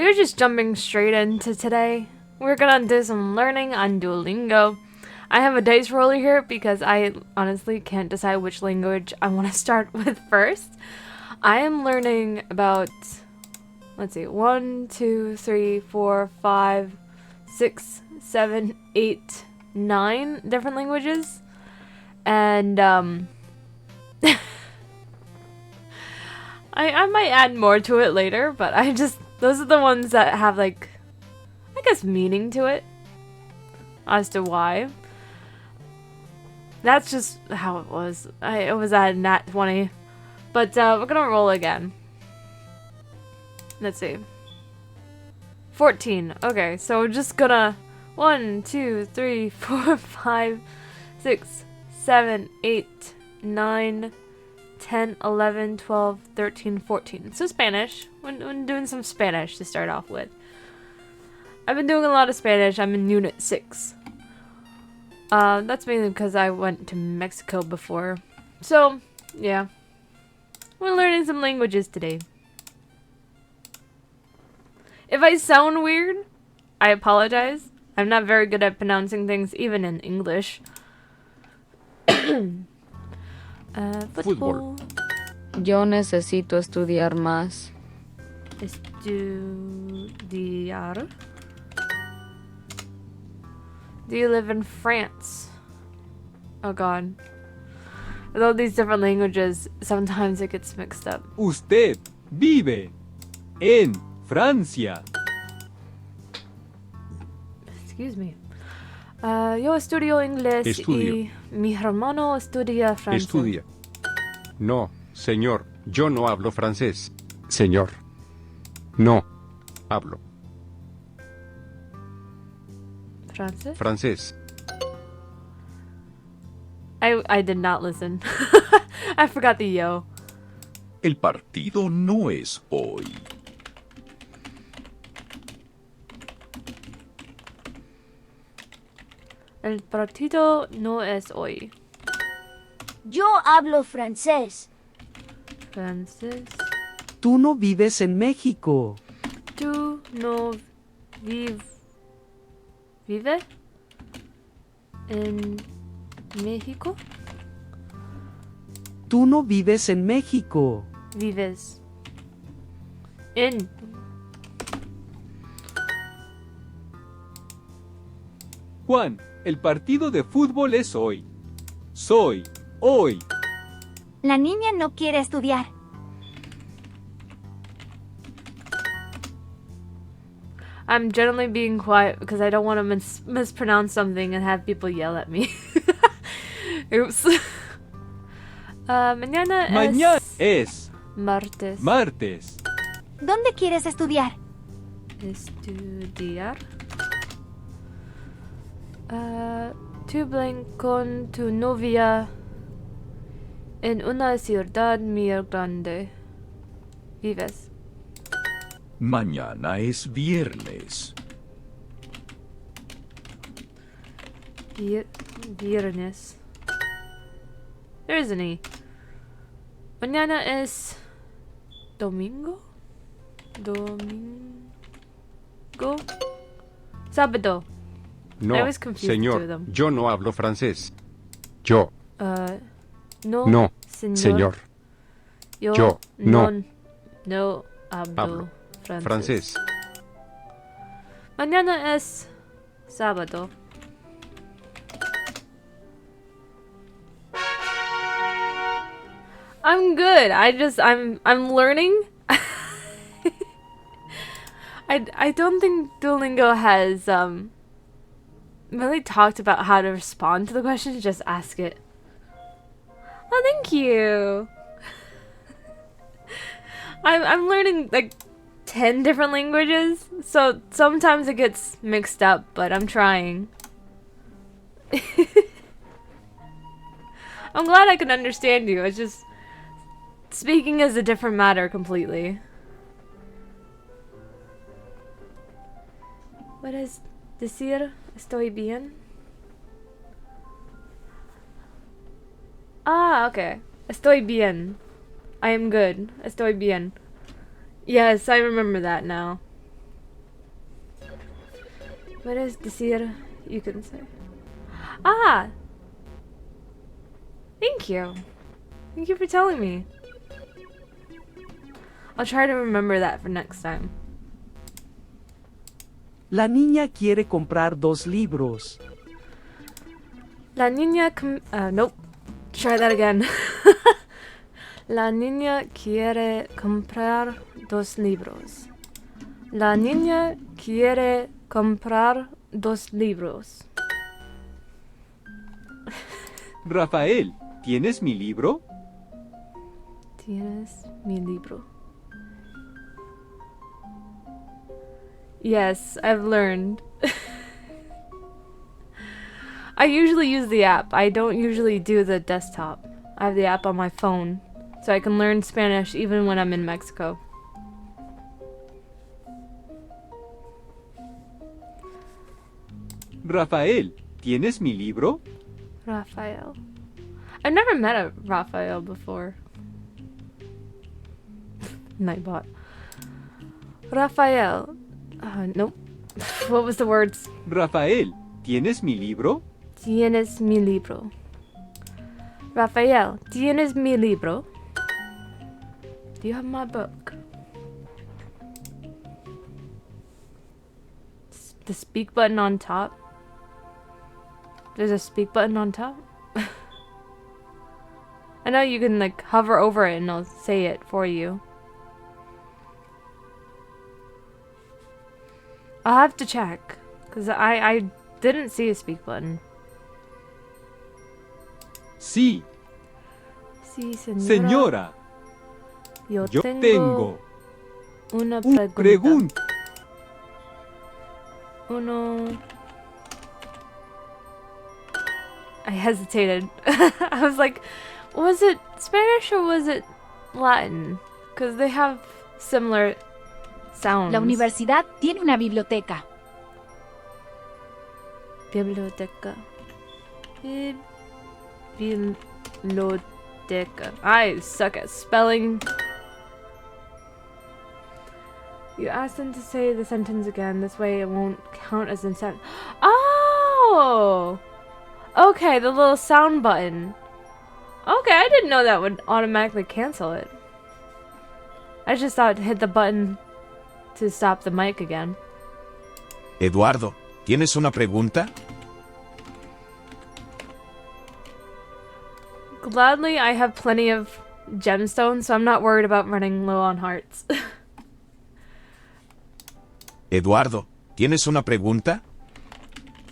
we're just jumping straight into today. We're gonna do some learning on Duolingo. I have a dice roller here because I honestly can't decide which language I want to start with first. I am learning about, let's see, 1, 2, 3, 4, 5, 6, 7, 8, 9 different languages. And I might add more to it later, but those are the ones that have, like, I guess, meaning to it as to why. That's just how it was. It was at nat 20. But we're gonna roll again. Let's see. 14. Okay, so we're just gonna 1, 2, 3, 4, 5, 6, 7, 8, 9, 10, 11, 12, 13, 14. So Spanish. When doing some Spanish to start off with. I've been doing a lot of Spanish. I'm in Unit 6. That's mainly because I went to Mexico before. So, yeah. We're learning some languages today. If I sound weird, I apologize. I'm not very good at pronouncing things, even in English. Football. Yo necesito estudiar más. Estudiar. Do you live in France? Oh god. With all these different languages, sometimes it gets mixed up. Usted vive en Francia. Excuse me. Yo estudio inglés y mi hermano estudia francés. Estudia. No, señor, yo no hablo francés. Señor. No. Hablo. ¿Francés? Francés. I did not listen. I forgot the yo. El partido no es hoy. El partido no es hoy. Yo hablo francés. Francés. Tú no vives en México. Tú no vive en México. Tú no vives en México. Vives en. Juan, el partido de fútbol es hoy. Soy, hoy. La niña no quiere estudiar. I'm generally being quiet because I don't want to mispronounce something and have people yell at me. Oops. Mañana es martes. martes. ¿Dónde quieres estudiar? Estudiar. Tu blank con tu novia en una ciudad muy grande. Vives. Mañana es viernes. Viernes. There isn't any. Mañana es domingo. Domingo. Sábado. No, I was confused with two of señor, them. yo no hablo francés. Yo. No. No, señor. Yo no hablo hablo francés. francés. Mañana es sábado. I'm good. I'm learning. I don't think Duolingo has really talked about how to respond to the questions. Just ask it. Oh, thank you. I'm learning like 10 different languages, so sometimes it gets mixed up, but I'm trying. I'm glad I can understand you. It's just speaking is a different matter completely. What is decir estoy bien? Ah, okay. Estoy bien. I am good. Estoy bien. Yes, I remember that now. Puedes decir, you can say. Ah! Thank you. Thank you for telling me. I'll try to remember that for next time. La niña quiere comprar 2 libros. La niña nope. Try that again. La niña quiere comprar 2 libros. La niña quiere comprar 2 libros. Rafael, ¿tienes mi libro? ¿Tienes mi libro? Yes, I've learned. I usually use the app. I don't usually do the desktop. I have the app on my phone, so I can learn Spanish even when I'm in Mexico. Rafael, ¿tienes mi libro? Rafael. I've never met a Rafael before. Nightbot. Rafael. Nope. What was the words? Rafael, ¿tienes mi libro? Tienes mi libro. Rafael, ¿tienes mi libro? Do you have my book? The speak button on top? There's a speak button on top? I know you can like hover over it and it'll say it for you. I'll have to check, because I didn't see a speak button. Sí, Sí, señora. señora. Yo Yo tengo tengo una una pregunta. pregunta. Uno. I hesitated. I was like, was it Spanish or was it Latin? Because they have similar sounds. La universidad tiene una biblioteca. Biblioteca. Biblioteca. I suck at spelling. You asked them to say the sentence again. This way it won't count as a sentence. Oh! Okay, the little sound button. Okay, I didn't know that would automatically cancel it. I just thought to hit the button to stop the mic again. Eduardo, ¿tienes una pregunta? Gladly, I have plenty of gemstones, so I'm not worried about running low on hearts. Eduardo, ¿tienes una pregunta?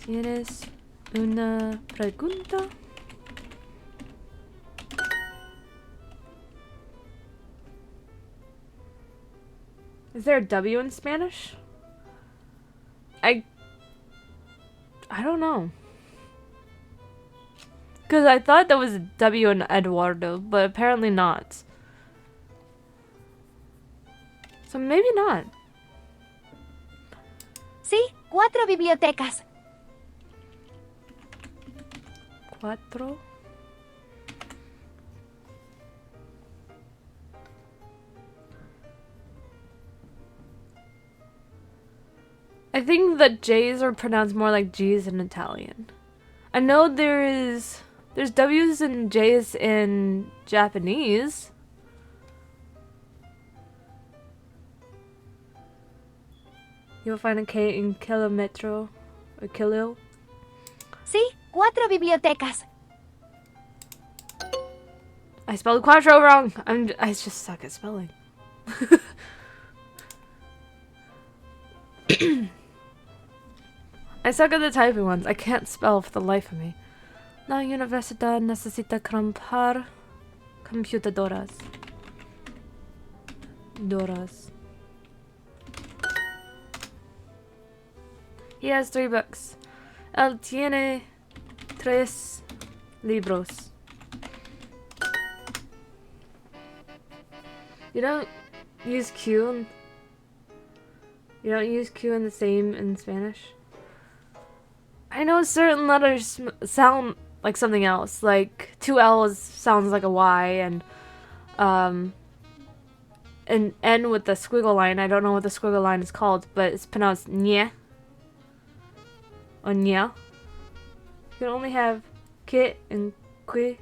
¿Tienes una pregunta? Is there a W in Spanish? I don't know. Because I thought there was a W in Eduardo, but apparently not. So maybe not. Sí, 4 bibliotecas. 4. I think that J's are pronounced more like G's in Italian. I know there's W's and J's in Japanese. You'll find a K in kilometro or kilo. Sí, 4 bibliotecas. I spelled quattro wrong. I just suck at spelling. I suck at the typing ones. I can't spell for the life of me. La universidad necesita comprar computadoras. Doras. He has 3 books. Él tiene 3 libros. You don't use Q. You don't use Q in the same in Spanish. I know certain letters sound like something else. Like 2 L's sounds like a Y, and an N with the squiggle line. I don't know what the squiggle line is called, but it's pronounced nye. Onya. You can only have que and que.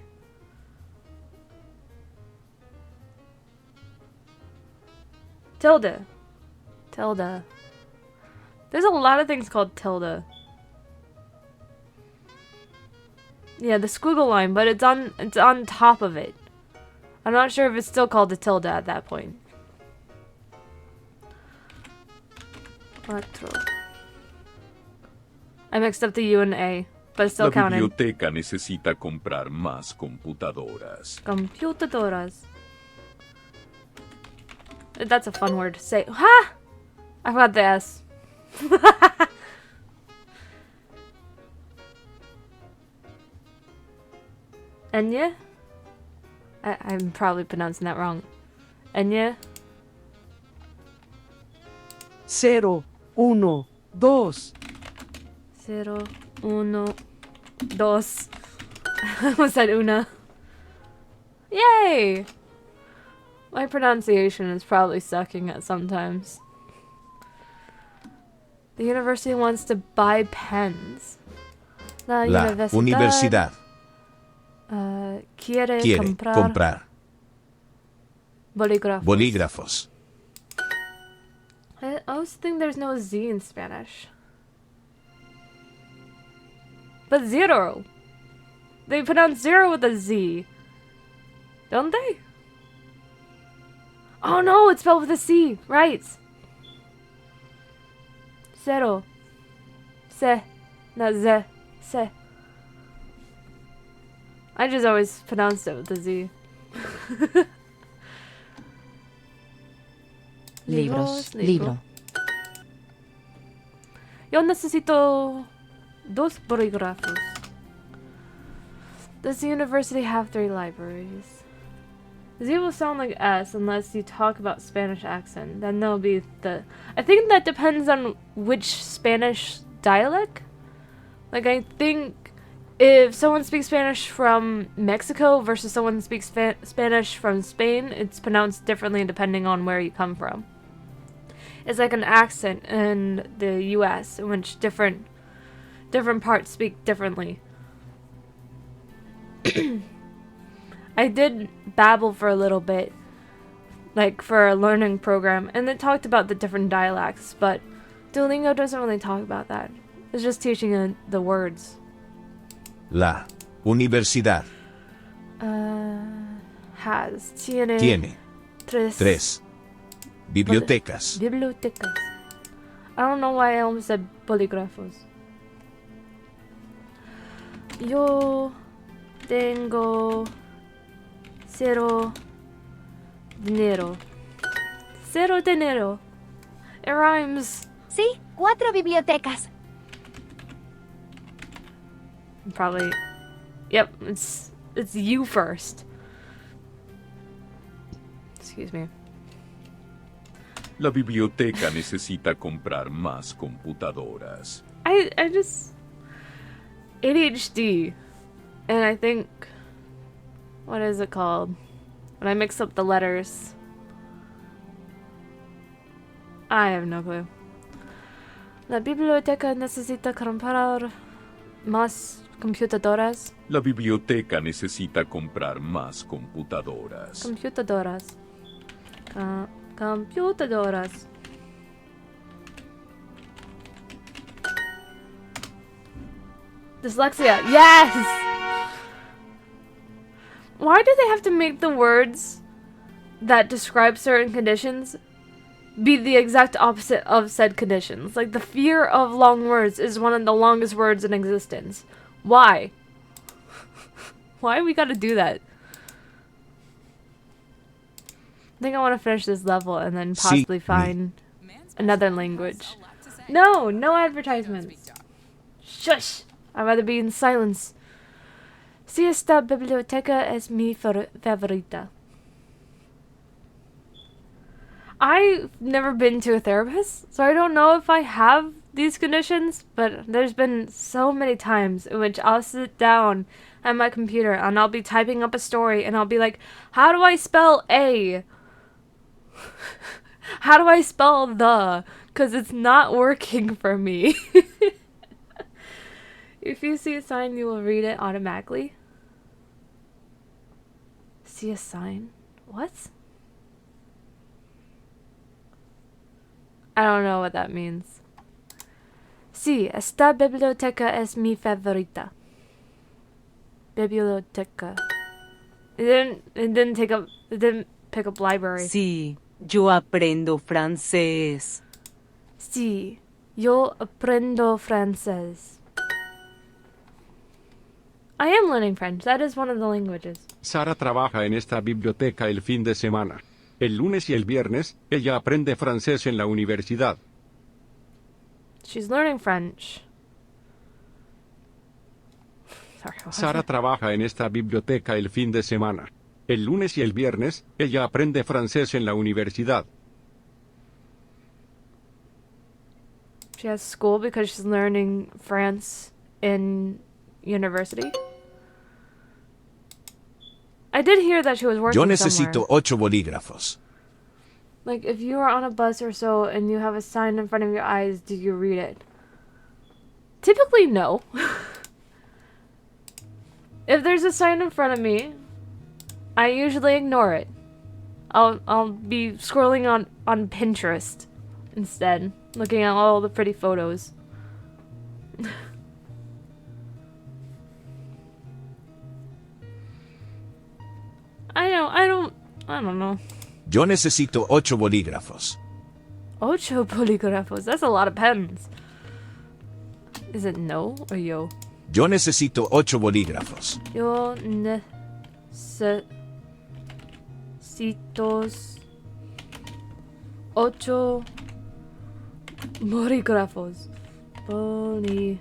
Tilde. Tilde. There's a lot of things called tilde. Yeah, the squiggle line, but it's on top of it. I'm not sure if it's still called a tilde at that point. Cuatro. I mixed up the U and A, but it's still La counted. biblioteca necesita comprar más computadoras. Computadoras. That's a fun word to say. Ha! I forgot the S. Enya? I'm probably pronouncing that wrong. Enya? 0, 1, 2. 0, 1, 2. I almost said una. Yay! My pronunciation is probably sucking at sometimes. The university wants to buy pens. La universidad quiere quiere comprar bolígrafos. bolígrafos. I also think there's no Z in Spanish. But zero. They pronounce zero with a Z. Don't they? Oh no, it's spelled with a C. Right. Zero. Se. Not ze. Se. I just always pronounced it with a Z. Libros. Libro. Yo necesito dos bolígrafos. Does the university have 3 libraries? Z will sound like S unless you talk about Spanish accent. Then there'll be the... I think that depends on which Spanish dialect. Like, I think if someone speaks Spanish from Mexico versus someone speaks Spanish from Spain, it's pronounced differently depending on where you come from. It's like an accent in the US in which different parts speak differently. I did babble for a little bit, like for a learning program, and it talked about the different dialects, but Duolingo doesn't really talk about that. It's just teaching the words. La universidad tiene tres bibliotecas. Bibliotecas. I don't know why I almost said bolígrafos. Yo tengo cero dinero. Cero dinero. It rhymes. Sí, 4 bibliotecas. Probably. Yep, it's you first. Excuse me. La biblioteca necesita comprar más computadoras. I just ADHD, and I think, what is it called when I mix up the letters? I have no clue. La biblioteca necesita comprar más computadoras. La biblioteca necesita comprar más computadoras. Computadoras. Computadoras. Dyslexia. Yes! Why do they have to make the words that describe certain conditions be the exact opposite of said conditions? Like, the fear of long words is one of the longest words in existence. Why? Why we gotta do that? I think I want to finish this level and then possibly find another language. No, no advertisements. Shush! I'd rather be in silence. Si esta biblioteca es mi favorita. I've never been to a therapist, so I don't know if I have these conditions, but there's been so many times in which I'll sit down at my computer and I'll be typing up a story and I'll be like, how do I spell A? How do I spell the? Because it's not working for me. If you see a sign, you will read it automatically. See a sign? What? I don't know what that means. Sí, esta biblioteca es mi favorita. Biblioteca. It didn't pick up library. Sí, yo aprendo francés. Sí, yo aprendo francés. I am learning French. That is one of the languages. Sara trabaja en esta biblioteca el fin de semana. El lunes y el viernes, ella aprende francés en la universidad. She's learning French. Sorry, what was Sara it? trabaja en esta biblioteca el fin de semana. El lunes y el viernes, ella aprende francés en la universidad. She has school because she's learning France in university. I did hear that she was working Yo necesito somewhere. 8 bolígrafos. Like, if you are on a bus or so and you have a sign in front of your eyes, do you read it? Typically, no. If there's a sign in front of me, I usually ignore it. I'll be scrolling on Pinterest instead, looking at all the pretty photos. I don't know. Yo necesito 8 bolígrafos. 8 polígrafos. That's a lot of pens. Is it no or yo? Yo necesito 8 bolígrafos. Yo necesito 8 bolígrafos. Bolígrafos.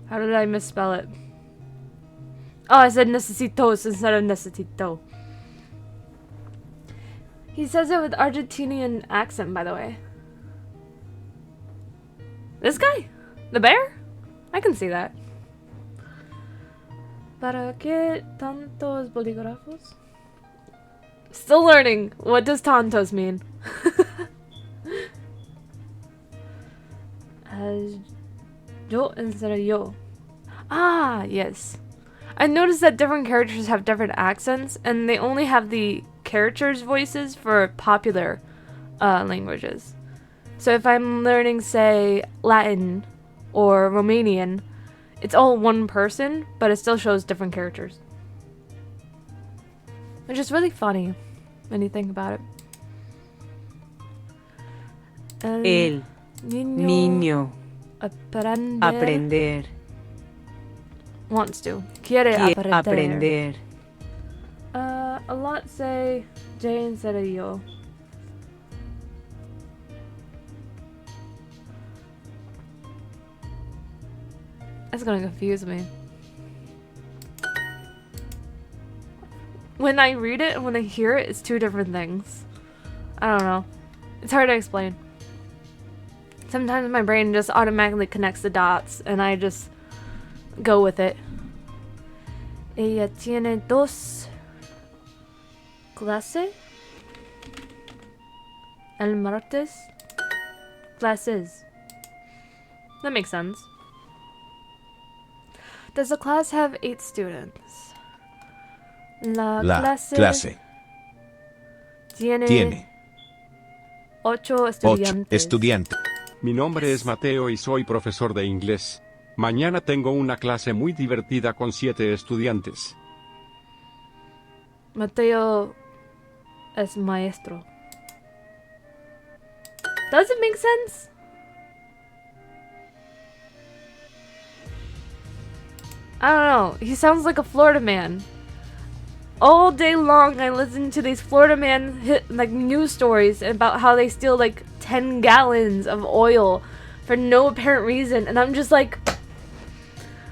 How did I misspell it? Oh, I said necesitos instead of necesito. He says it with Argentinian accent, by the way. This guy? The bear? I can see that. ¿Para qué tantos bolígrafos? Still learning. What does tantos mean? Yo instead of yo. Ah, yes. I noticed that different characters have different accents, and they only have the characters' voices for popular languages. So if I'm learning, say, Latin or Romanian, it's all one person, but it still shows different characters. Which is really funny when you think about it. El niño aprender. Wants to. Quiere aprender. Aprender. A lot say J instead of yo. That's gonna confuse me. When I read it and when I hear it, it's two different things. I don't know. It's hard to explain. Sometimes my brain just automatically connects the dots and I just go with it. Ella tiene dos clases. El martes. Classes. That makes sense. Does the class have 8 students? La clase tiene 8 estudiantes. Estudiante. Mi nombre es Mateo y soy profesor de inglés. Mañana tengo una clase muy divertida con 7 estudiantes. Mateo es maestro. Does it make sense? I don't know. He sounds like a Florida man. All day long, I listen to these Florida man news stories about how they steal like 10 gallons of oil for no apparent reason, and I'm just like,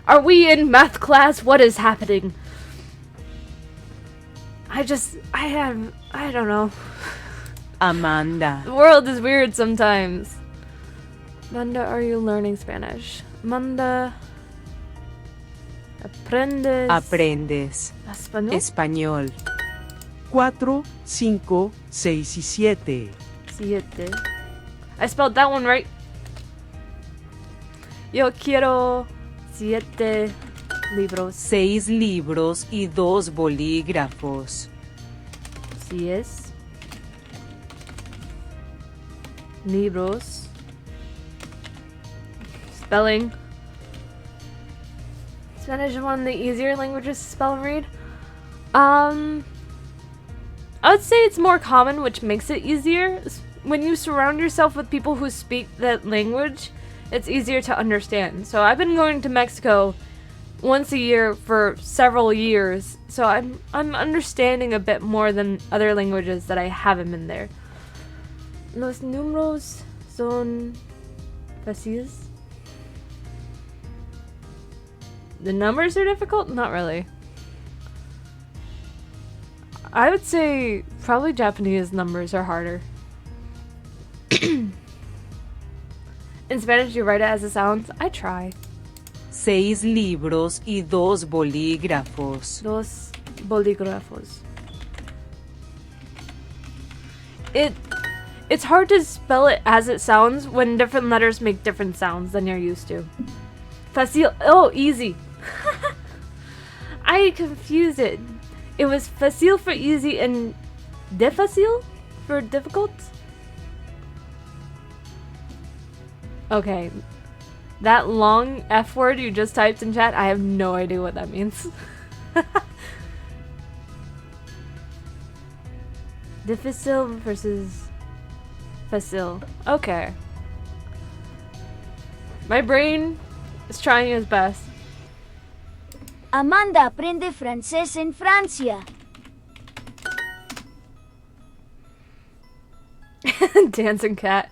are we in math class? What is happening? I don't know. Amanda. The world is weird sometimes. Amanda, are you learning Spanish? Amanda, aprendes Aprendes español? español. 4, 5, 6 y 7. Siete. I spelled that one right. Yo quiero 7 libros. 6 libros y 2 bolígrafos. 6 libros. Spelling. Spanish is one of the easier languages to spell and read. I would say it's more common, which makes it easier. When you surround yourself with people who speak that language, it's easier to understand. So I've been going to Mexico once a year for several years, so I'm understanding a bit more than other languages that I haven't been there. Los números son fáciles. The numbers are difficult? Not really. I would say probably Japanese numbers are harder. In Spanish, you write it as it sounds. I try. 6 libros y 2 bolígrafos. 2 bolígrafos. It's hard to spell it as it sounds when different letters make different sounds than you're used to. Fácil. Oh, easy. I confused it. It was fácil for easy and difícil for difficult. Okay. That long F word you just typed in chat, I have no idea what that means. Difícil versus fácil. Okay. My brain is trying its best. Amanda aprende francés en Francia. Dancing cat.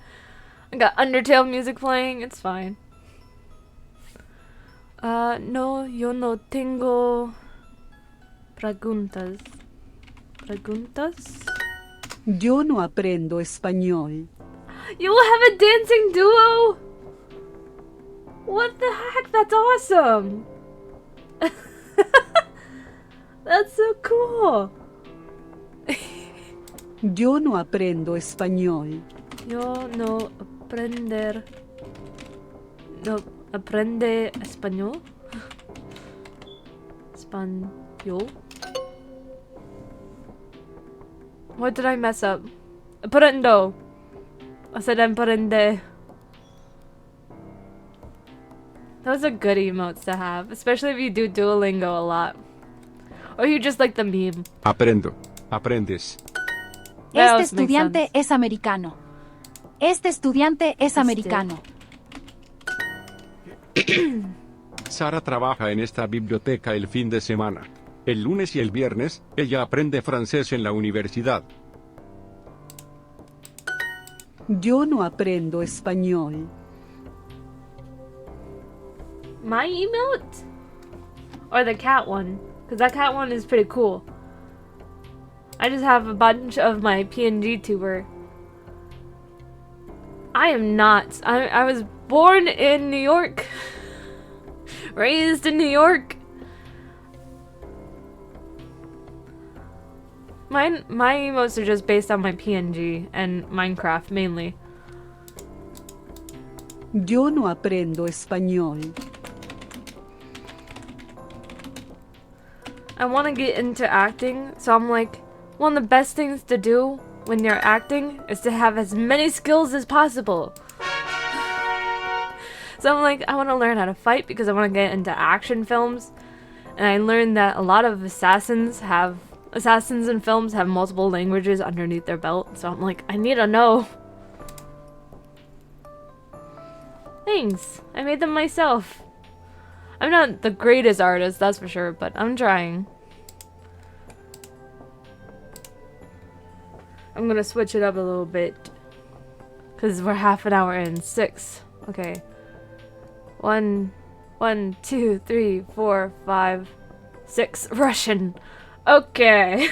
I got Undertale music playing. It's fine. No, yo no tengo preguntas. ¿Preguntas? Yo no aprendo español. You will have a dancing duo? What the heck? That's awesome. That's so cool. Yo no aprendo español. Yo no aprende español. Español. What did I mess up? Aprendo. I said emprende. Those are good emotes to have, especially if you do Duolingo a lot. Or you just like the meme. Aprendo. Aprendes. That Este also makes estudiante sense. es americano. Este estudiante es americano. Sara trabaja en esta biblioteca el fin de semana. El lunes y el viernes, ella aprende francés en la universidad. Yo no aprendo español. My emote? Or the cat one? Because that cat one is pretty cool. I just have a bunch of my PNG tuber. I am not. I was born in New York. Raised in New York. My emotes are just based on my PNG and Minecraft mainly. Yo no aprendo español. I want to get into acting, so I'm like, one of the best things to do when you're acting is to have as many skills as possible. So I'm like, I want to learn how to fight because I want to get into action films. And I learned that a lot of assassins in films have multiple languages underneath their belt. So I'm like, I need to know. Thanks. I made them myself. I'm not the greatest artist, that's for sure, but I'm trying. I'm gonna switch it up a little bit. Because we're half an hour in. 6. Okay. 1, 2, 3, 4, 5, 6. Russian. Okay.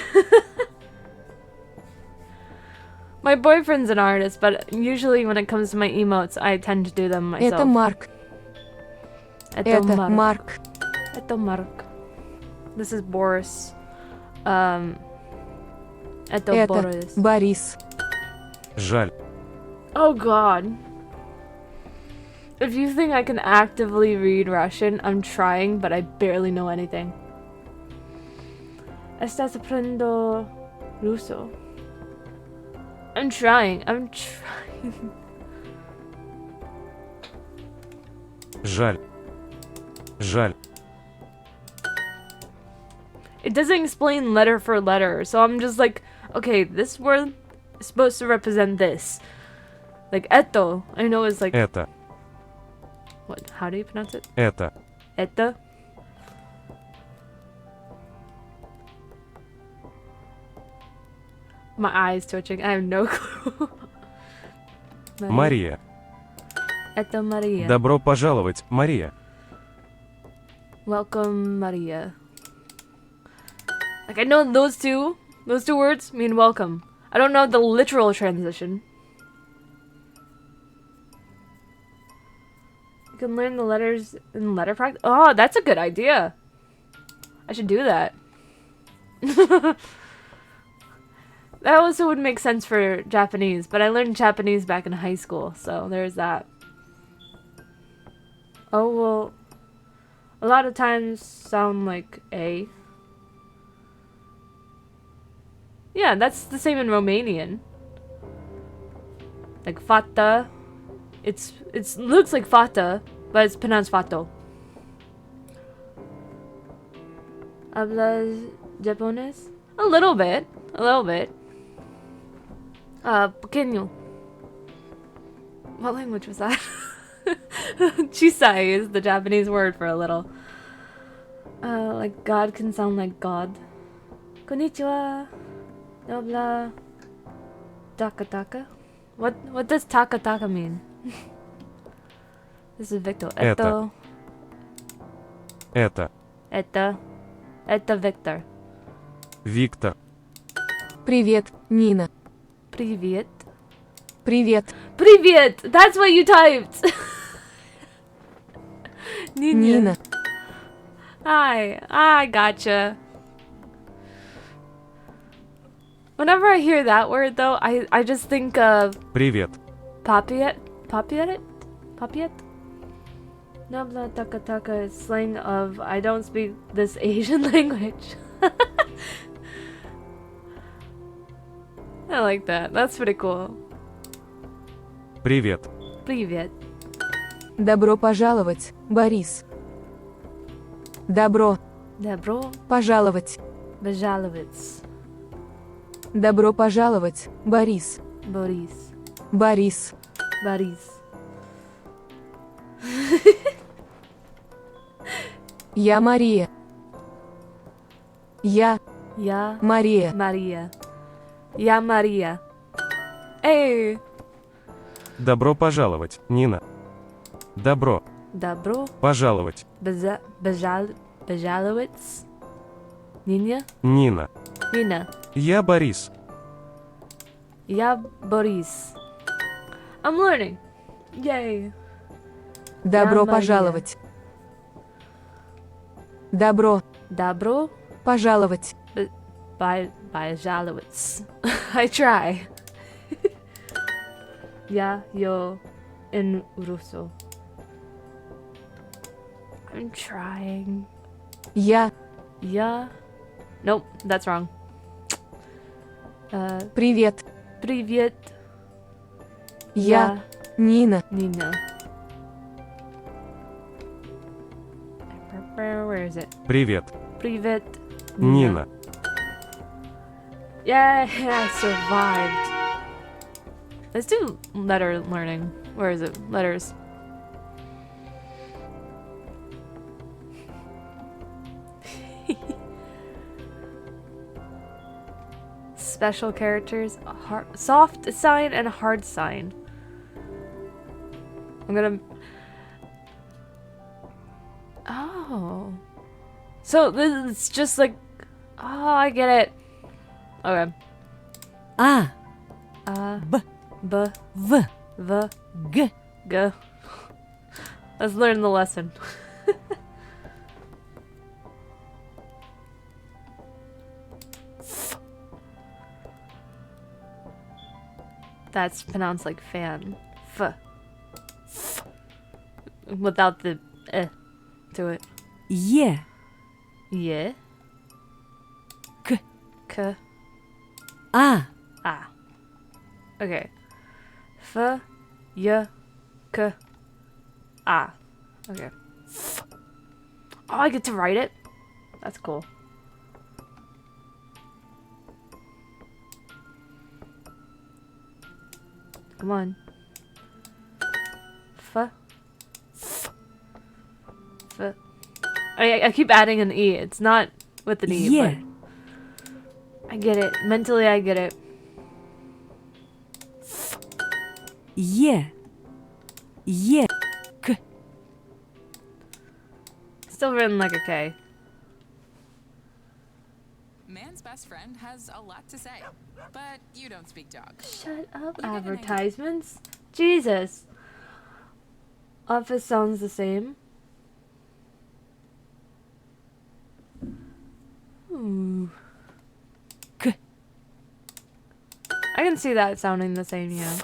My boyfriend's an artist, but usually when it comes to my emotes, I tend to do them myself. Это Марк. Это Марк. Это Mark. This is Boris. Это Это Борис. Борис. Жаль. Oh god. If you think I can actively read Russian, I'm trying, but I barely know anything. Estás aprendiendo ruso. I'm trying. Жаль. Жаль. It doesn't explain letter for letter, so I'm just like, okay, this word is supposed to represent this. Like, eto, I know it's like, Это. what, how do you pronounce it? Это. Eta? My eyes twitching, I have no clue. Мария. Это Maria. Добро пожаловать, Мария. Welcome, Maria. Like, I know those two words mean welcome. I don't know the literal transition. You can learn the letters in letter practice. Oh, that's a good idea. I should do that. That also would make sense for Japanese, but I learned Japanese back in high school, so there's that. Oh, well, a lot of times sound like A. Yeah, that's the same in Romanian. Like fata. It looks like fata, but it's pronounced fato. Hablas japonés? A little bit. Pequeño. What language was that? Chisai is the Japanese word for a little. Like God can sound like God. Konnichiwa. Nobla. Taka taka. What does taka taka mean? This is Victor. Это. Это. Это Victor. Виктор. Привет, Нина. Привет. Привет. Привет! That's what you typed! Нина. Hi. I gotcha. Whenever I hear that word, though, I just think of Привет. Papiet? Nabla taka taka is slang of I don't speak this Asian language. I like that. That's pretty cool. Привет. Привет. Добро пожаловать, Борис. Добро Добро пожаловать. пожаловать. Добро пожаловать, Борис. Борис. Борис. Борис. Я Мария. Я Я Мария. Мария. Я Мария. Эй! Добро пожаловать, Нина. Добро Добро пожаловать, пожаловать. Ниня? Нина. Нина. Я Борис. Я Борис. I'm learning. Yay. Добро Мария. пожаловать. Добро Добро пожаловать. пожаловать. I try. Я yo in russo. I'm trying. Я Nope, that's wrong. привет. Привет. Я Нина. Nina. Where is it? Привет, Привет. Нина. Yeah, I survived. Let's do letter learning. Where is it? Letters. Special characters, soft sign and hard sign. I'm gonna. Oh, so this is just like. Oh, I get it. Okay. A, B, V, V, G. G. Let's learn the lesson. that's pronounced like fan. F. Without the to it. Yeah. Yeah. K. K. Ah. Ah. Okay. F. Y. K. Ah. Okay. Oh, I get to write it? That's cool. Come on. F. F. I keep adding an E. It's not with an E, Yeah. but I get it. Mentally, I get it. Yeah. Yeah. K. Still written like a K. Man's best friend has a lot to say, but you don't speak dog. Shut up, You get an idea. advertisements. Jesus. Office sounds the same. Ooh. K. I can see that sounding the same, yeah.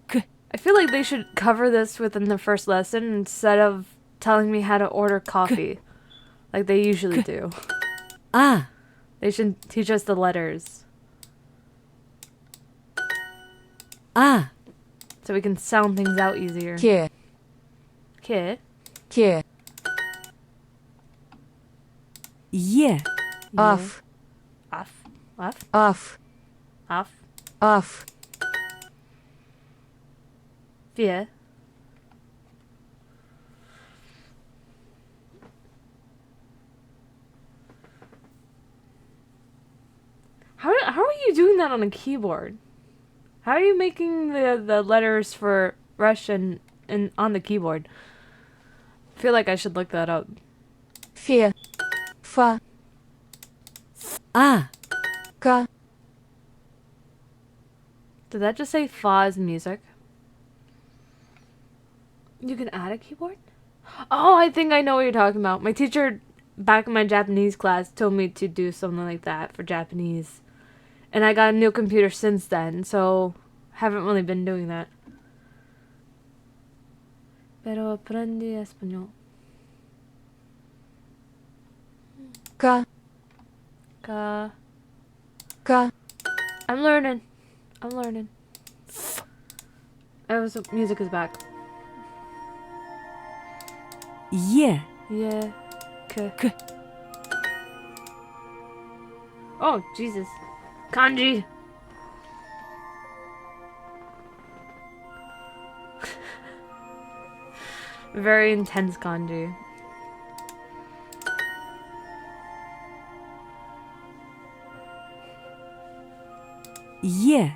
K. I feel like they should cover this within the first lesson instead of telling me how to order coffee. Like they usually do. Ah. They should teach us the letters. Ah. So we can sound things out easier. Ке. K. Ке. Yeah. Аф. Off. Off. Аф. Off. Аф. Yeah. How are you doing that on a keyboard? How are you making the letters for Russian on the keyboard? I feel like I should look that up. Фе. Фа. Ah. Ка. Did that just say Faz music? You can add a keyboard? Oh, I think I know what you're talking about. My teacher back in my Japanese class told me to do something like that for Japanese. And I got a new computer since then, so haven't really been doing that. Pero aprendí español. Ка. Ka. Ка. I'm learning. I'm learning. Oh, so music is back. Yeah. Yeah. K. K. Oh, Jesus. Kanji. Very intense kanji. Yeah.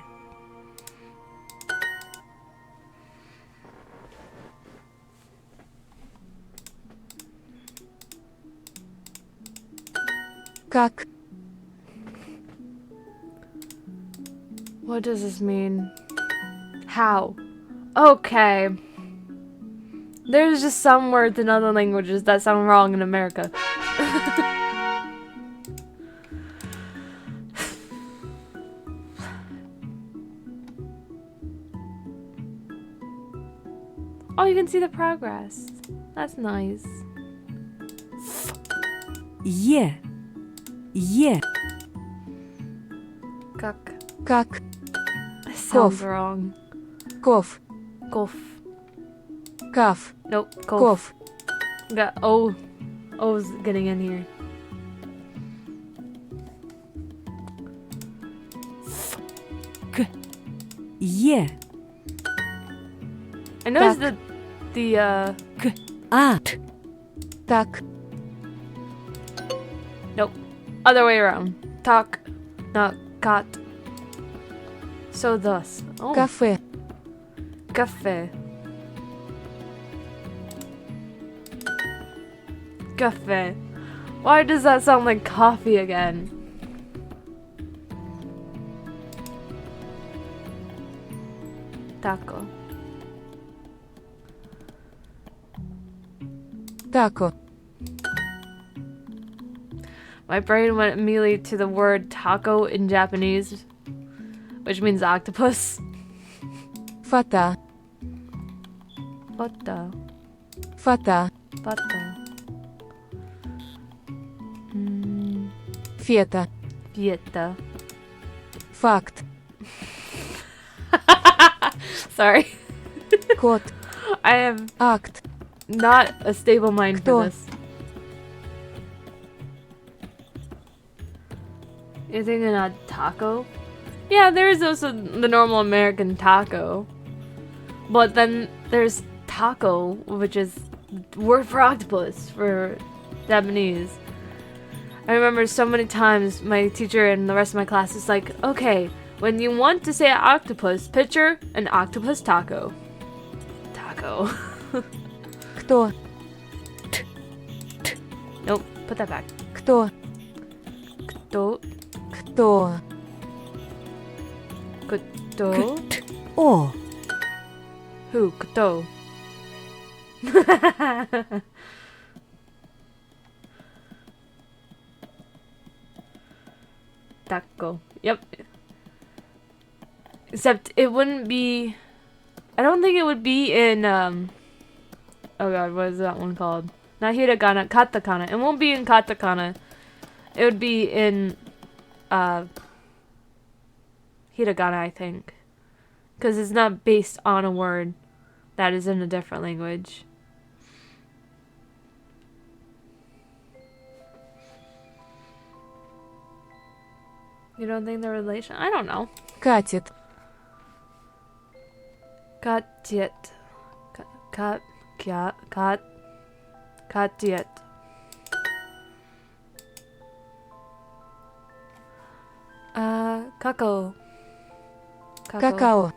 Как. What does this mean? How? Okay. There's just some words in other languages that sound wrong in America. Oh, you can see the progress. That's nice. Yeah. Yeah. Kak. Как. Sounds Коф. wrong. Ков. Kof. Каф. Nope. Kof. Ков. Got O. O's getting in here. K. Yeah. I noticed Tak. that the K. Ah. Так. nope. Other way around. Tak. Not kat. So thus. Oh. Кафе. Cafe. Cafe. Why does that sound like coffee again? Taco. Тако. My brain went immediately to the word taco in Japanese, which means octopus. Fata. Fata. Fata. Fata. Фета. Fieta. Факт. Sorry. Код. I am Акт. not a stable mind Кто? for this. You're thinking a taco? Yeah, there is also the normal American taco. But then there's taco, which is word for octopus for Japanese. I remember so many times my teacher and the rest of my class is like, okay, when you want to say octopus, picture an octopus taco. Taco. Кто? Nope, put that back. Кто? Кто? Кто? Кто? О. Who? Кто? Taco. Yep. Except it wouldn't be... I don't think it would be in, oh god, what is that one called? Not hiragana, katakana. It won't be in katakana. It would be in, hiragana, I think. Because it's not based on a word that is in a different language. You don't think the relation? I don't know. Катит. Katiet. Kat. Kat. Katiet. Kako. Какао.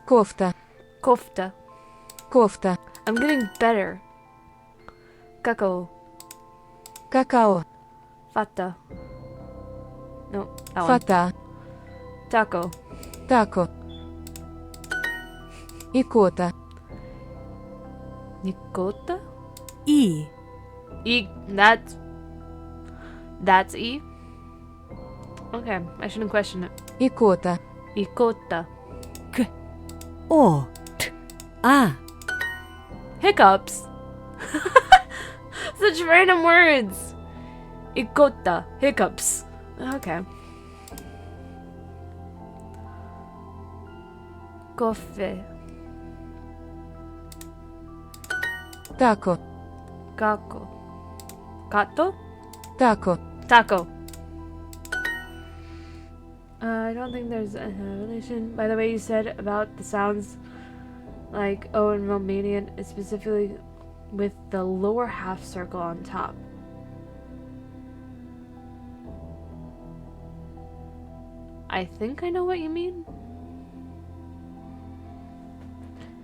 Кофта. Kofta. Кофта. I'm getting better. Kako. Какао. Fata. No, that one. Фата. Taco. Тако. Икота. Nikota? E. E. That's E? Okay, I shouldn't question it. Икота. Ikota. O. T. A. Hiccups. Such random words. Ikota. Hiccups. Okay. Coffee. Тако. Kako. Kato? Тако. Taco. I don't think there's a relation. By the way, you said about the sounds like O in Romanian, it's specifically with the lower half circle on top. I think I know what you mean.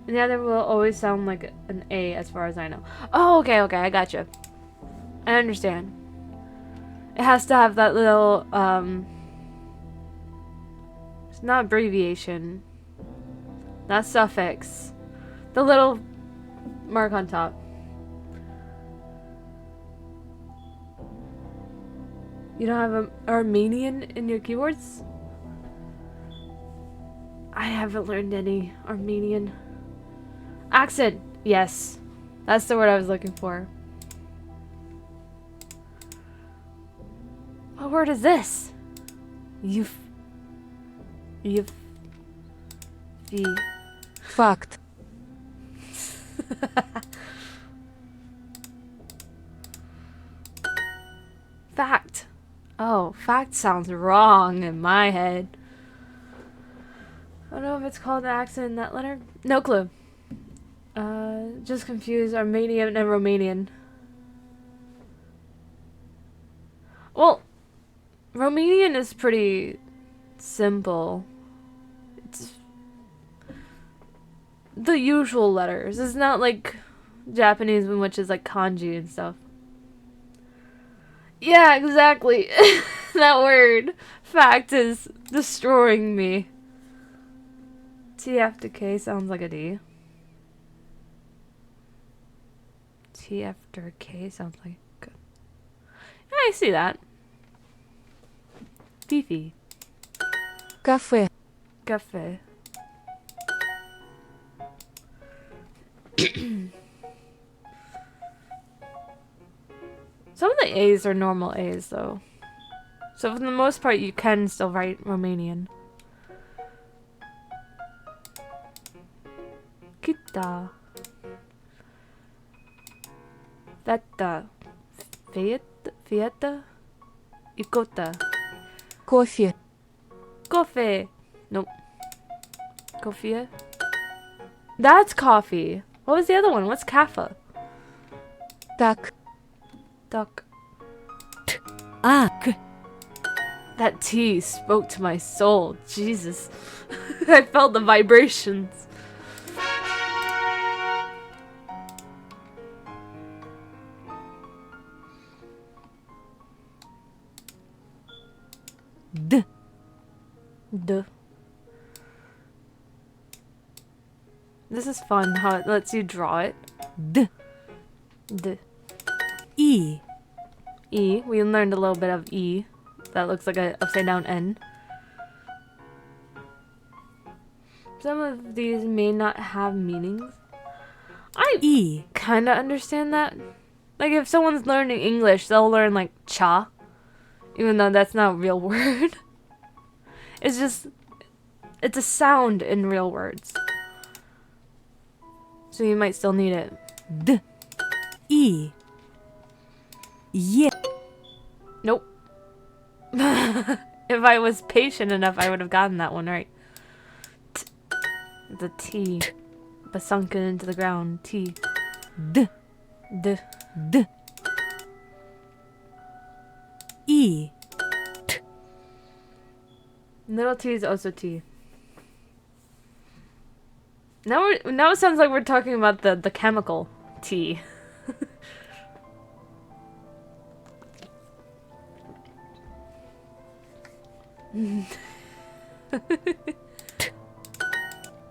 And the other will always sound like an A as far as I know. Oh, okay, I gotcha. I understand. It has to have that little, it's not abbreviation. Not suffix. The little mark on top. You don't have Armenian in your keyboards? I haven't learned any Armenian. Accent! Yes. That's the word I was looking for. What word is this? Fee. Факт. Fact. Oh, fact sounds wrong in my head. I don't know if it's called an accent in that letter. No clue. Just confused Armenian and Romanian. Well, Romanian is pretty simple. It's the usual letters. It's not like Japanese, which is like kanji and stuff. Yeah, exactly. That word. Fact is destroying me. T after K sounds like a D. T after K sounds like a... Yeah, I see that. Fifi. Café. Cafe. Some of the A's are normal A's though. So for the most part you can still write Romanian. Kita. Feta. Fieta. Ikota. Кофе. Coffee. Nope. Coffee. That's coffee. What was the other one? What's kafa? Так. Duck. Ak. That T spoke to my soul. Jesus. I felt the vibrations. D. Duh. This is fun how it lets you draw it. D. D. E. E. We learned a little bit of E. That looks like an upside down N. Some of these may not have meanings. I kind of understand that. Like if someone's learning English, they'll learn like cha. Even though that's not a real word. It's just, it's a sound in real words. So you might still need it. D. E. Yeah. Nope. If I was patient enough, I would have gotten that one right. T. The T. But sunken into the ground. T. D. D. D. E. Little T is also T. Now it sounds like we're talking about the chemical T.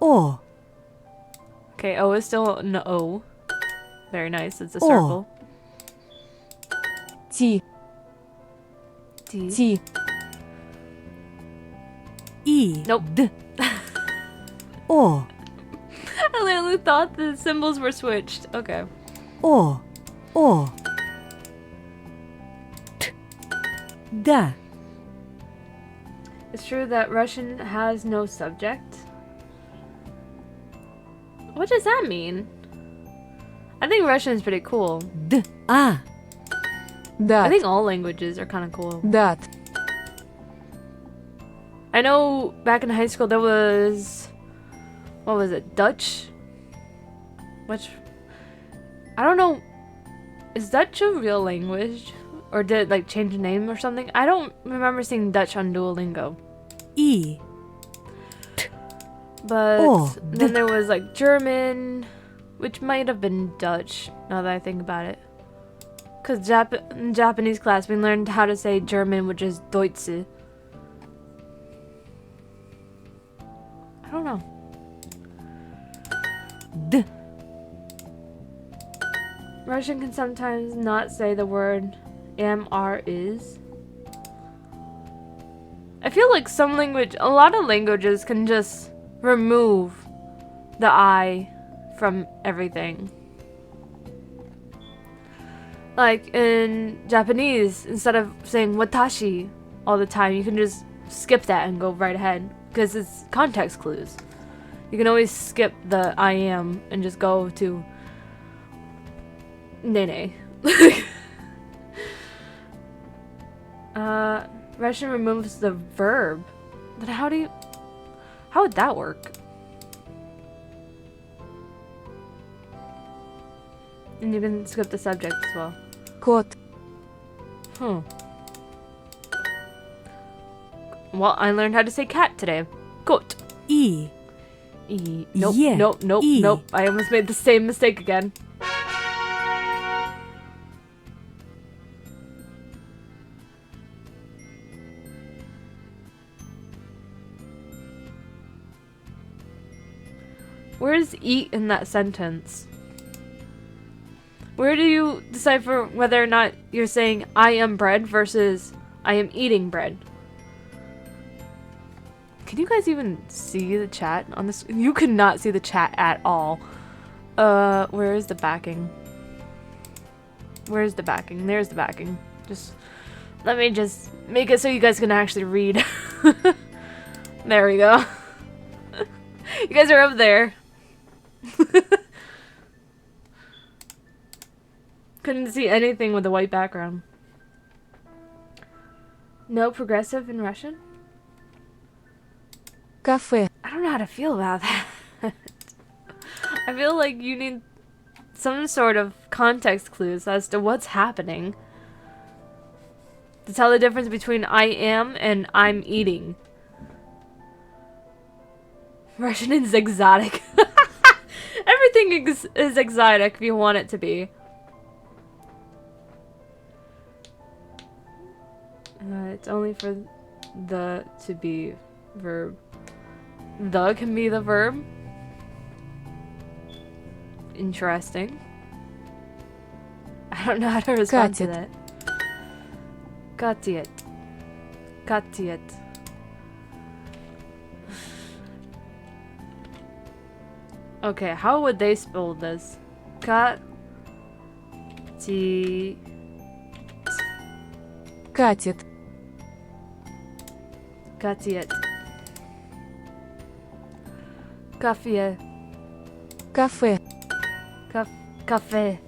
O. Okay, O is still an O. Very nice. It's a O. circle. Ти. T. Ти. E. Nope. D. O. I literally thought the symbols were switched. Okay. O. O. T. Da. It's true that Russian has no subject. What does that mean? I think Russian is pretty cool. D. A. I Дат. think all languages are kind of cool. Дат. I know back in high school there was, what was it, Dutch? Which, I don't know, is Dutch a real language? Or did it like change the name or something? I don't remember seeing Dutch on Duolingo. E. But Oh, then there was like German, which might have been Dutch, now that I think about it. Because in Japanese class we learned how to say German, which is Deutsche. I don't know. D. Russian can sometimes not say the word MR is. I feel like a lot of languages can just remove the I from everything. Like in Japanese, instead of saying watashi all the time, you can just skip that and go right ahead. Because it's context clues. You can always skip the I am and just go to nene. Russian removes the verb. But how would that work? And you can skip the subject as well. Кот. Well, I learned how to say cat today. Goat. E. E. Nope, Yeah, nope, nope, E. nope. I almost made the same mistake again. Where's eat in that sentence? Where do you decipher whether or not you're saying I am bread versus I am eating bread? Can you guys even see the chat on this? You could not see the chat at all. Where is the backing? Where's the backing? There's the backing. Just let me just make it so you guys can actually read. There we go. You guys are up there. Couldn't see anything with the white background. No progressive in Russian? Кафе. I don't know how to feel about that. I feel like you need some sort of context clues as to what's happening to tell the difference between I am and I'm eating. Russian is exotic. Everything is exotic if you want it to be. It's only for the to be verb. The can be the verb. Interesting. I don't know how to respond to that. Got it. Got it. Okay, how would they spell this? Катит. Катит. Катит. Кафе. Кафе. Cafe.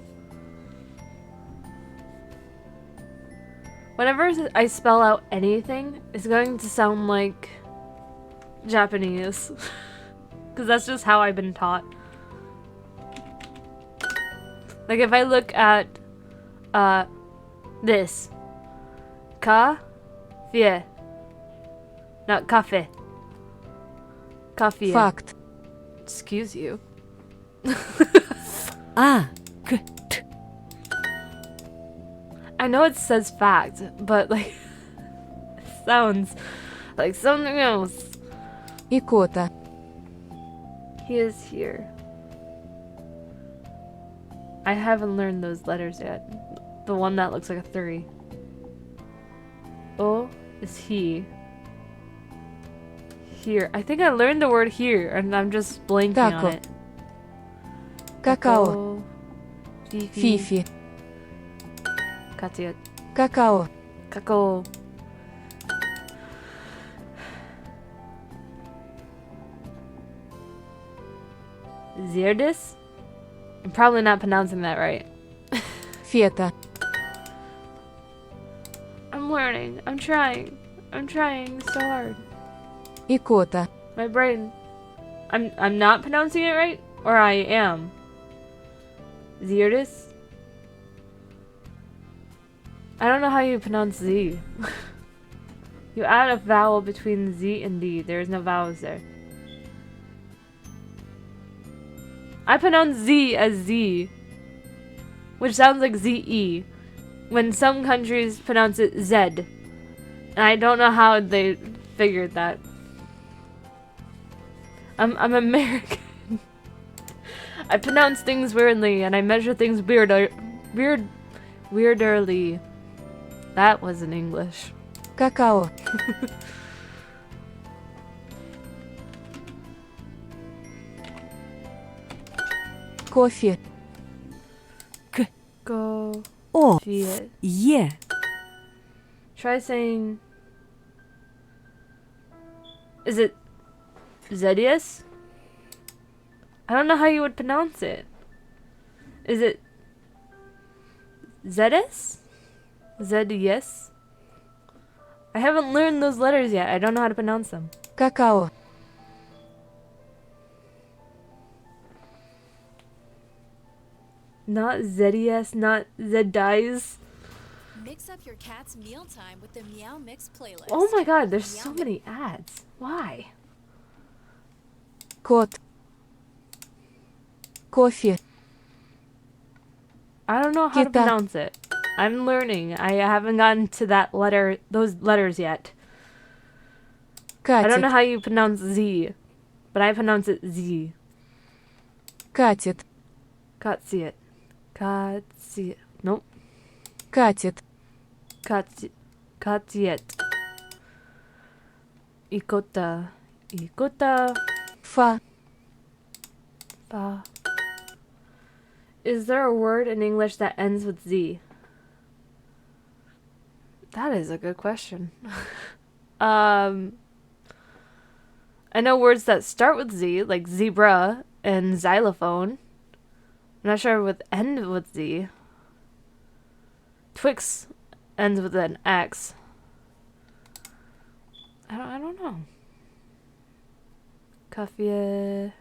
Whenever I spell out anything, it's going to sound like Japanese. Because that's just how I've been taught. Like if I look at this. Ka-fie. Not cafe. Cafe. Факт. Excuse you. I know it says fact, but like it sounds like something else. Икота. He is here. I haven't learned those letters yet. The one that looks like a 3. O is he. Here. I think I learned the word here and I'm just blanking Taco. on it. Какао. Fifi. Фифи. Катет. Какао. Kakao. Zirdis? I'm probably not pronouncing that right. Фета. I'm learning. I'm trying. I'm trying so hard. Икота. My brain. I'm not pronouncing it right? Or I am? Zirdis? I don't know how you pronounce Z. You add a vowel between Z and D. There is no vowels there. I pronounce Z as Z, which sounds like Z-E, when some countries pronounce it Z. And I don't know how they figured that. I'm American. I pronounce things weirdly and I measure things weirdly. That wasn't English. Какао. Кофе. Go. О. Fiat. Е. Try saying. Is it Zedius? I don't know how you would pronounce it. Is it Zedis? Zedius? I haven't learned those letters yet. I don't know how to pronounce them. Какао. Not Zedius, not Zedice. Mix up your cat's mealtime with the Meow Mix playlist. Oh my god, there's so many ads. Why? Кот. Кофе. I don't know how to Kita. pronounce it. I'm learning. I haven't gotten to that letter, those letters yet. I don't know Катит. how you pronounce Z, but I pronounce it Z. Катит. Katsiet. Katsiet. Nope. Катит. Katsiet. Ikota. Ikuta. Fa. Fa. Is there a word in English that ends with Z? That is a good question. I know words that start with Z, like zebra and xylophone. I'm not sure what end with Z. Twix ends with an X. I don't know. Kafie.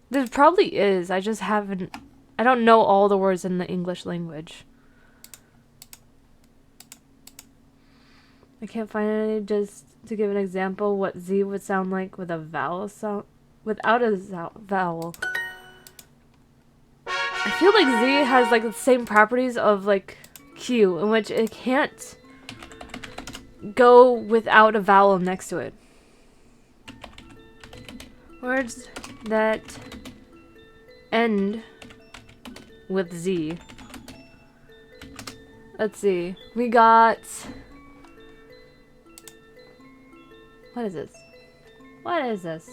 There probably is. I just haven't. I don't know all the words in the English language. I can't find any. Just to give an example, what Z would sound like with a vowel sound, without a vowel. I feel like Z has like the same properties of like Q, in which it can't go without a vowel next to it. Words that end with Z. Let's see. We got. What is this? What is this?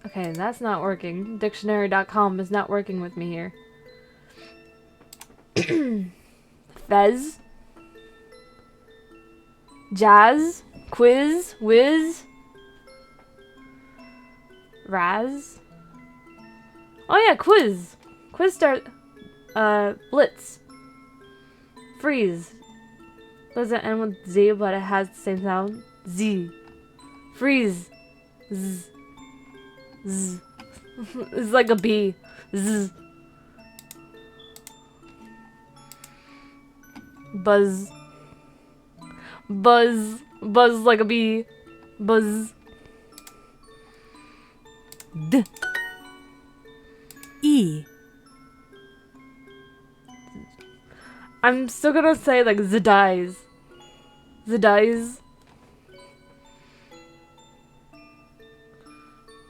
Okay, that's not working. Dictionary.com is not working with me here. Fez. Jazz. Quiz. Whiz. Raz. Oh yeah, quiz. Quiz start. Blitz. Freeze. Doesn't end with Z, but it has the same sound. Z. Freeze. Z. Z. It's like a B. Z. Buzz. Buzz. Buzz like a bee. Buzz. D. E. I'm still gonna say like Zadies. Zadies.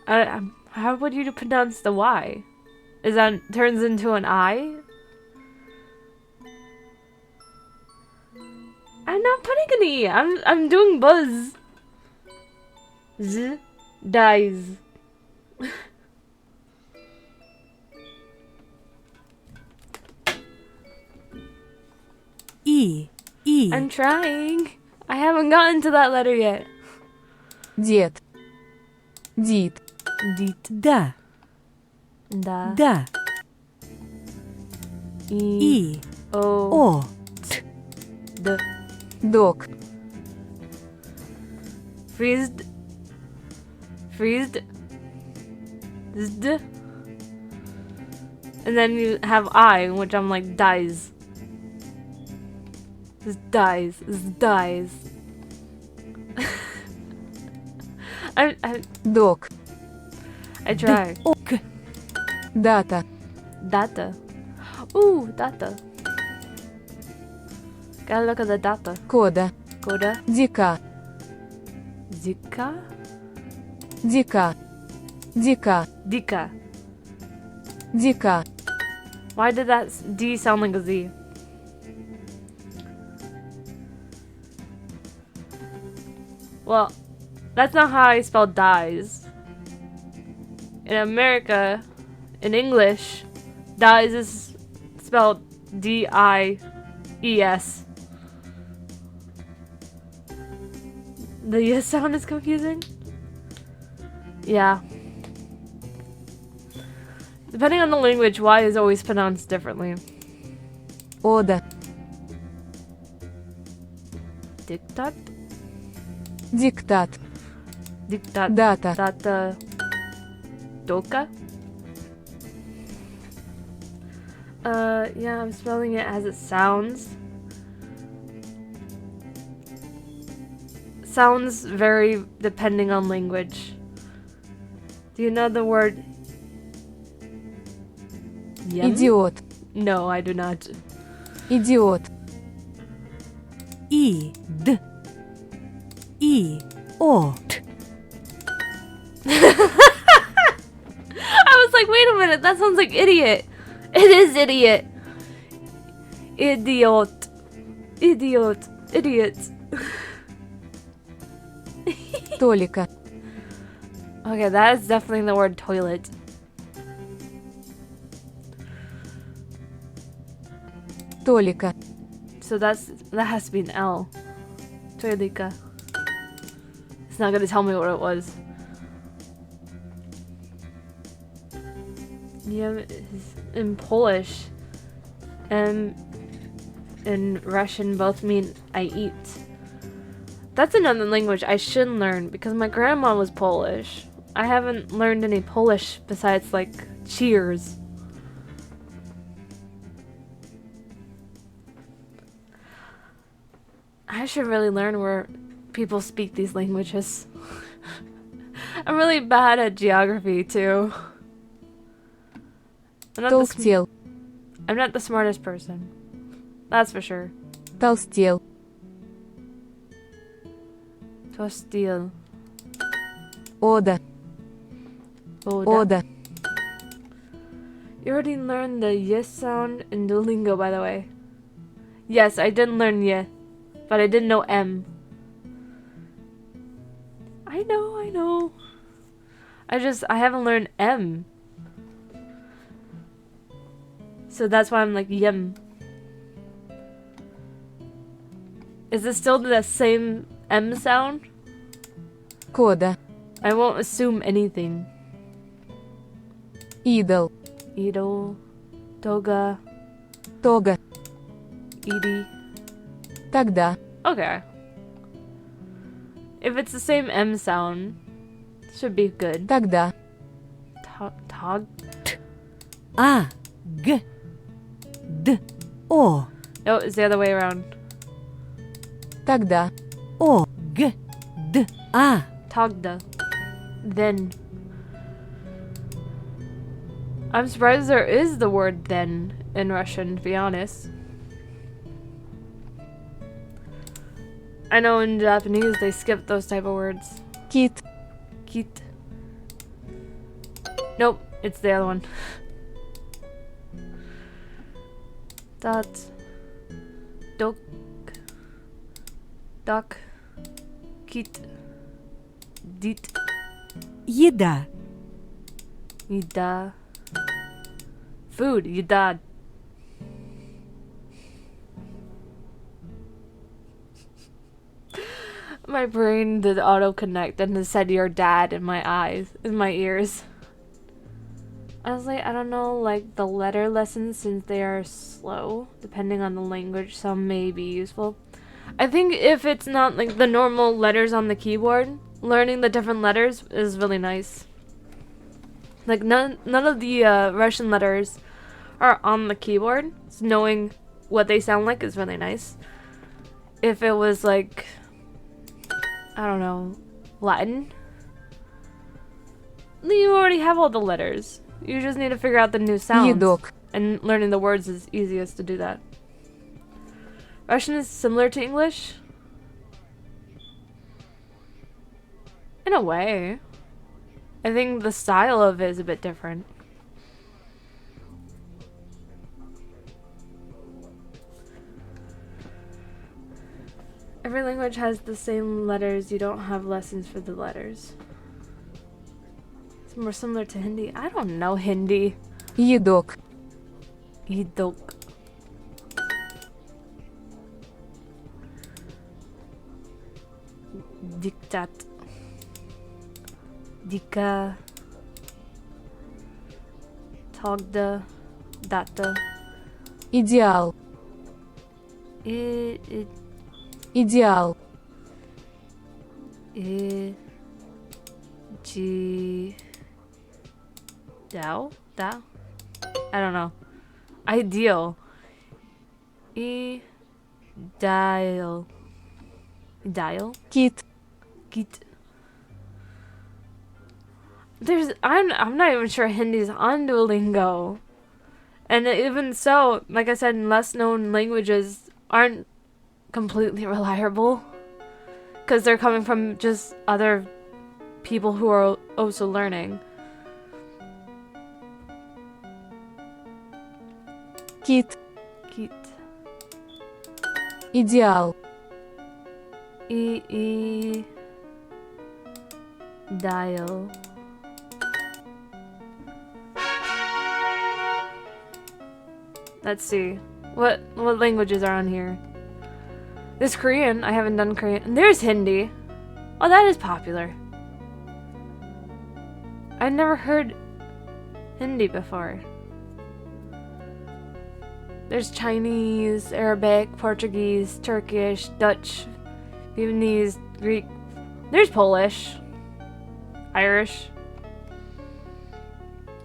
How would you pronounce the Y? Is that turns into an I? I'm not putting an E. I'm doing buzz. Z dies. E. E. I'm trying. I haven't gotten to that letter yet. Дед. Дит. Dit. Da. Da. Da. E. E. O. O. D. Док. Freezed. Freezed. Zd. And then you have I, which I'm like dies. This dies. This dies. I Док. try. Ok. Дата. Data. Ooh, data. Gotta look at the data. Кода. Coda. Дика. Zika. Дика. Дика. Dika. Дика. Why did that D sound like a Z? Well, that's not how I spell dies. In America, in English, dies is spelled D-I-E-S. The yes sound is confusing? Yeah. Depending on the language, Y is always pronounced differently. Ода. Diktat? Диктат. Diktat. Дата. Data. Doka? Yeah, I'm spelling it as it sounds. Sounds vary depending on language. Do you know the word yum? Идиот. No, I do not. Идиот. E. D. E. O. I was like, wait a minute, that sounds like idiot. It is idiot. Idiot. Idiot. Idiot. Толика. Okay, that is definitely the word toilet. Толика. So that has to be an L. Toilika. It's not gonna tell me what it was. Yeah, in Polish and in Russian both mean I eat. That's another language I should learn because my grandma was Polish. I haven't learned any Polish besides like cheers. I should really learn where people speak these languages. I'm really bad at geography too. Толстел. I'm not the smartest person. That's for sure. Толстел. Tostil. Ода. Ода. You already learned the yes sound in Duolingo, by the way. Yes, I did learn ye, but I didn't know M. I know. I haven't learned M. So that's why I'm like yem. Is it still the same M sound? Кода. I won't assume anything. Идол. Idol. Toga. Тога. Edie. Тогда. Okay. If it's the same M sound, should be good. Тогда. Tog. А. Г. Д. О. No, it's the other way around. Тогда. О. Г. Д. А. Togda. Then. I'm surprised there is the word then in Russian, to be honest. I know in Japanese they skip those type of words. Кит. Kit. Nope, it's the other one. Dot. Dok. Duck. Kit. Dit. Еда. Еда. Food. Еда. My brain did auto connect and it said your dad in my eyes, in my ears. I was like, I don't know, like the letter lessons since they are slow, depending on the language, some may be useful. I think if it's not like the normal letters on the keyboard, learning the different letters is really nice. Like none of the Russian letters are on the keyboard, so knowing what they sound like is really nice. If it was like, I don't know, Latin, you already have all the letters. You just need to figure out the new sounds. Едок. And learning the words is easiest to do that. Russian is similar to English. In a way. I think the style of it is a bit different. Every language has the same letters. You don't have lessons for the letters. It's more similar to Hindi. I don't know Hindi. Едок. Idok. Diktat. Dika. Togda. Data. Идеал. Идеал. G. Dao? Dao? I don't know. Ideal. Dial. Dial? Кит. Git. I'm not even sure Hindi's on Duolingo. And even so, like I said, less known languages aren't completely reliable. Because they're coming from just other people who are also learning. Кит. Kit. Идеал. Dial. Let's see. What languages are on here? There's Korean. I haven't done Korean. And there's Hindi. Oh, that is popular. I've never heard Hindi before. There's Chinese, Arabic, Portuguese, Turkish, Dutch, Vietnamese, Greek. There's Polish, Irish.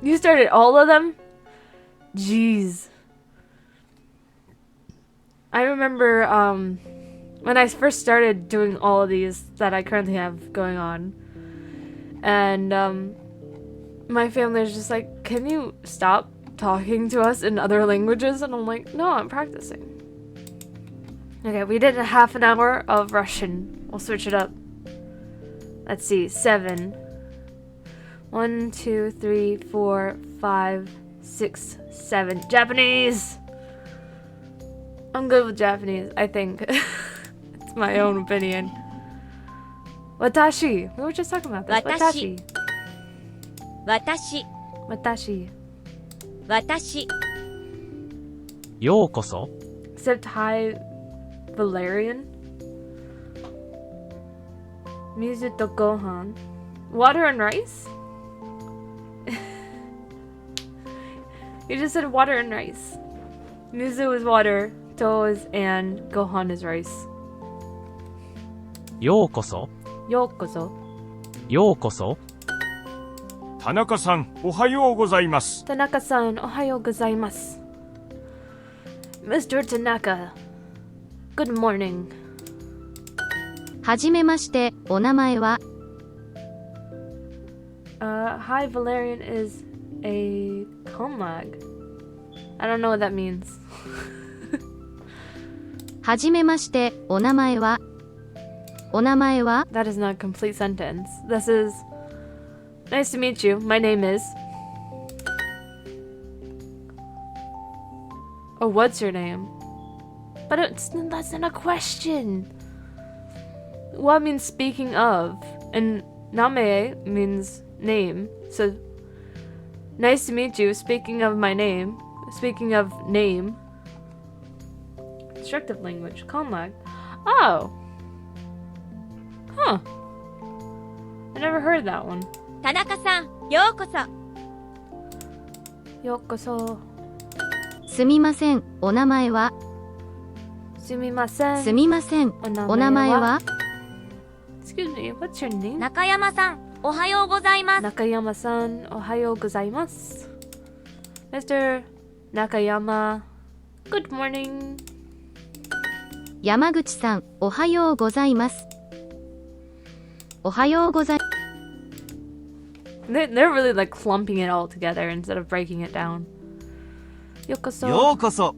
You started all of them? Jeez. I remember when I first started doing all of these that I currently have going on. And my family was just like, can you stop talking to us in other languages? And I'm like, no, I'm practicing. Okay, we did a half an hour of Russian. We'll switch it up. Let's see, 7. 1, 2, 3, 4, 5, 6, 7. Japanese! I'm good with Japanese, I think. It's my own opinion. Watashi. We were just talking about this. Watashi. Watashi. Watashi. Watashi. Yokoso. Except hi, Valerian. Mizu to gohan. Water and rice? You just said water and rice. Mizu is water, to is and gohan is rice. Yokoso. Yokoso. Yokoso. Tanaka-san, ohayou gozaimasu. Tanaka-san, ohayou gozaimasu. Mr. Tanaka, good morning. はじめまして、お名前は Hi, Valerian is a comlag. I don't know what that means. はじめまして、お名前はお名前は That is not a complete sentence. This is nice to meet you. My name is. Oh, what's your name? But that's not a question. What means speaking of? And name means name. So, nice to meet you. Speaking of my name. Speaking of name. Constructive language. Conlag. Oh. Huh. I never heard that one. 田中さん、ようこそ。ようこそ。すみません、お名前はすみません。すみません、お名前は Excuse me, what's your name? 中山さん、おはようございます。中山さん、おはようございます。Mr. Nakayama, good morning. 山口さん、おはようございます。おはようございます。They're really like clumping it all together instead of breaking it down. Yokoso. ようこそ。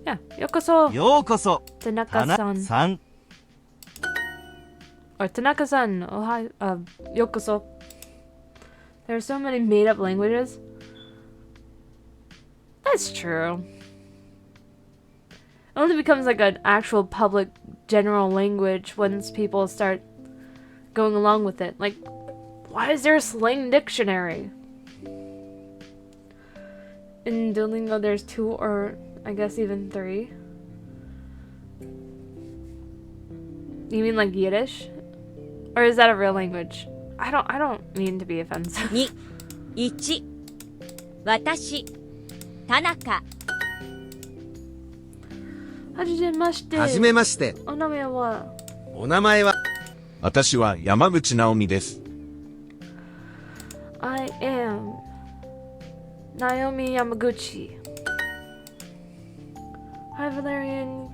Yeah, yokoso. ようこそ。 Tanaka-san. さん。 Or Tanaka-san. Yokoso. There are so many made-up languages. That's true. It only becomes like an actual public general language once people start going along with it. Like, why is there a slang dictionary? In Duolingo there's 2 or I guess even 3. You mean like Yiddish? Or is that a real language? I don't mean to be offensive. 2、1、私、田中。はじめまして。はじめまして。お名前はお名前は私は山口直美です。I am Naomi Yamaguchi. Hi, Valerian,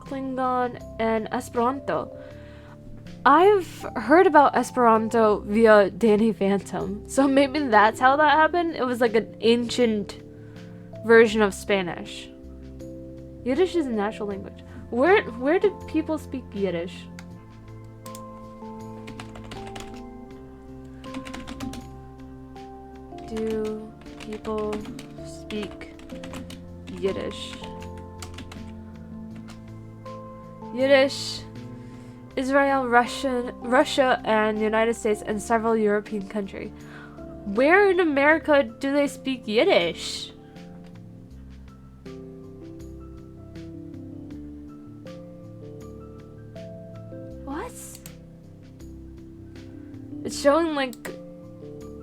Klingon, and Esperanto. I've heard about Esperanto via Danny Phantom, so maybe that's how that happened. It was like an ancient version of Spanish. Yiddish is a natural language. Where did people speak Yiddish? Do people speak Yiddish? Yiddish, Israel, Russia, and United States, and several European countries. Where in America do they speak Yiddish? What? It's showing like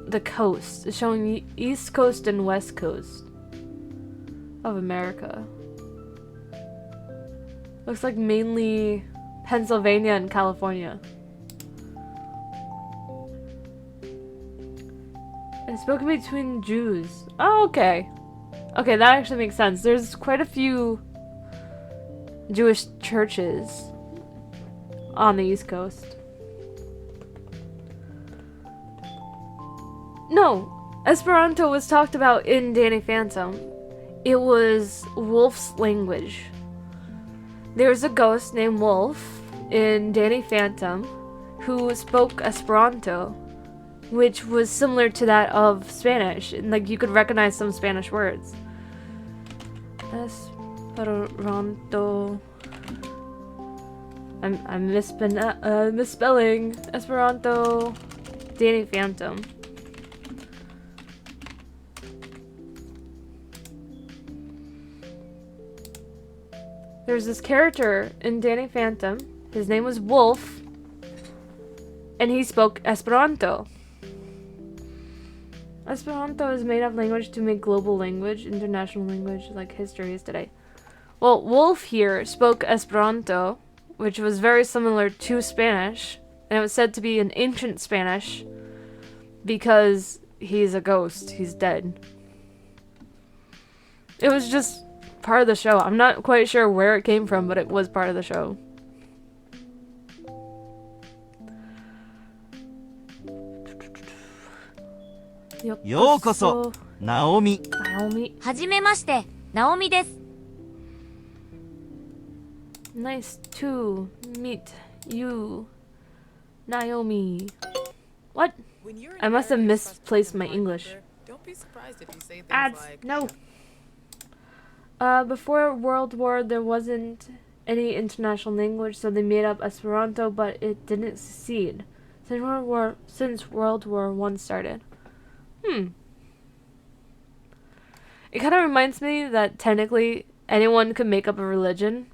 the coast. It's showing East Coast and West Coast of America. Looks like mainly Pennsylvania and California. And spoken between Jews. Oh, okay. Okay, that actually makes sense. There's quite a few Jewish churches on the East Coast. No, Esperanto was talked about in Danny Phantom. It was Wolf's language. There's a ghost named Wolf in Danny Phantom who spoke Esperanto, which was similar to that of Spanish. And, like, you could recognize some Spanish words. Esperanto. I'm misspelling Esperanto. Danny Phantom. There's this character in Danny Phantom. His name was Wolf, and he spoke Esperanto. Esperanto is made up language to make global language, international language, like history is today. Well, Wolf here spoke Esperanto, which was very similar to Spanish, and it was said to be an ancient Spanish because he's a ghost. He's dead. It was just part of the show. I'm not quite sure where it came from, but it was part of the show. Yokoso, Naomi. Naomi. はじめまして、ナオミです。 Nice to meet you, Naomi. What? I must have misplaced my English. Don't be surprised if you say things Ads, like, no. Before World War, there wasn't any international language, so they made up Esperanto, but it didn't succeed since World War I started. It kind of reminds me that technically anyone could make up a religion.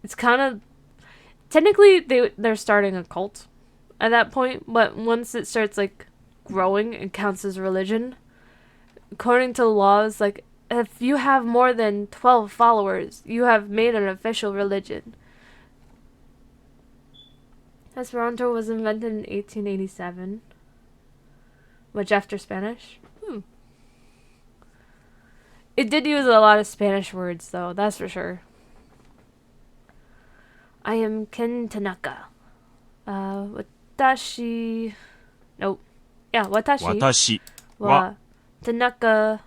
It's kind of technically they're starting a cult at that point, but once it starts like growing, it counts as religion. According to the laws, like if you have more than 12 followers, you have made an official religion. Esperanto was invented in 1887, much after Spanish. It did use a lot of Spanish words, though, that's for sure. I am Ken Tanaka. Watashi... Nope. Yeah, watashi wa Tanaka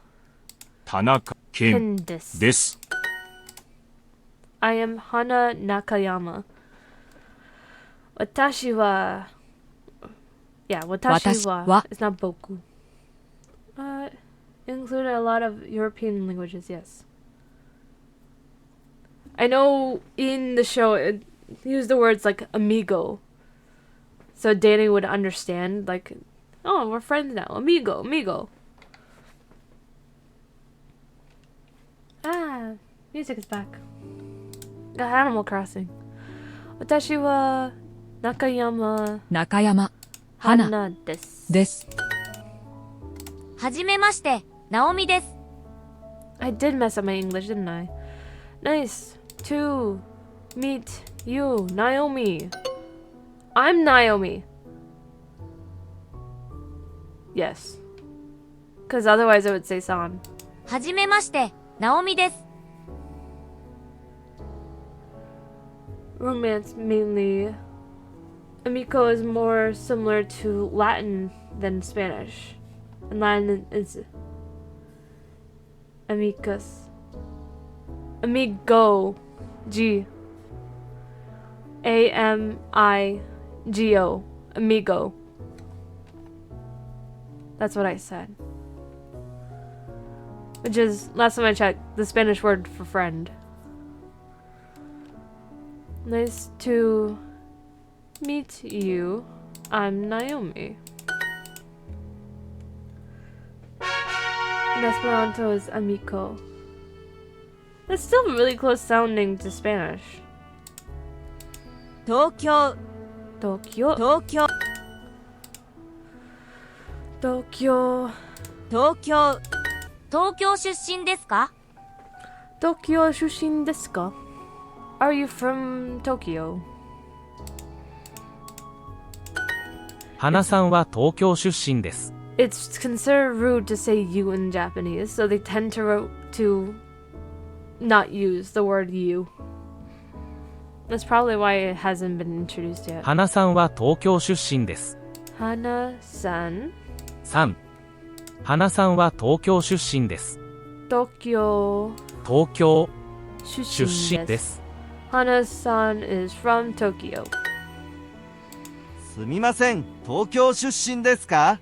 Ken desu. I am Hana Nakayama. Watashi wa... Yeah, watashi wa. It's not boku. Included a lot of European languages, yes. I know in the show it used the words like amigo. So Danny would understand, like, oh, we're friends now. Amigo. Ah, music is back. Animal Crossing. Watashi wa Nakayama 花 desu. です。はじめまして、ナオミです。 I did mess up my English, didn't I? Nice to meet you, Naomi. I'm Naomi. Yes. Because otherwise I would say San. はじめまして、ナオミです。 Romance mainly. Amico is more similar to Latin than Spanish. And Latin is amicus. Amigo. G. A-M-I-G-O. Amigo. That's what I said. Which is, last time I checked, the Spanish word for friend. Nice to meet you. I'm Naomi. In Esperanto is amico. That's still really close sounding to Spanish. Tokyo. Tokyo. Tokyo. Tokyo. Tokyo. 東京出身ですか Tokyo shushin desu ka? Are you from Tokyo? 花さんは東京出身です。It's considered rude to say you in Japanese, so they tend to not use the word you. That's probably why it hasn't been introduced yet. 花さんは東京出身です。 Hana-san. 3. 花さんは東京出身です。 Tokyo 東京 出出身で。身ですす。 Hana-san is from Tokyo. すみません、東京出身ですか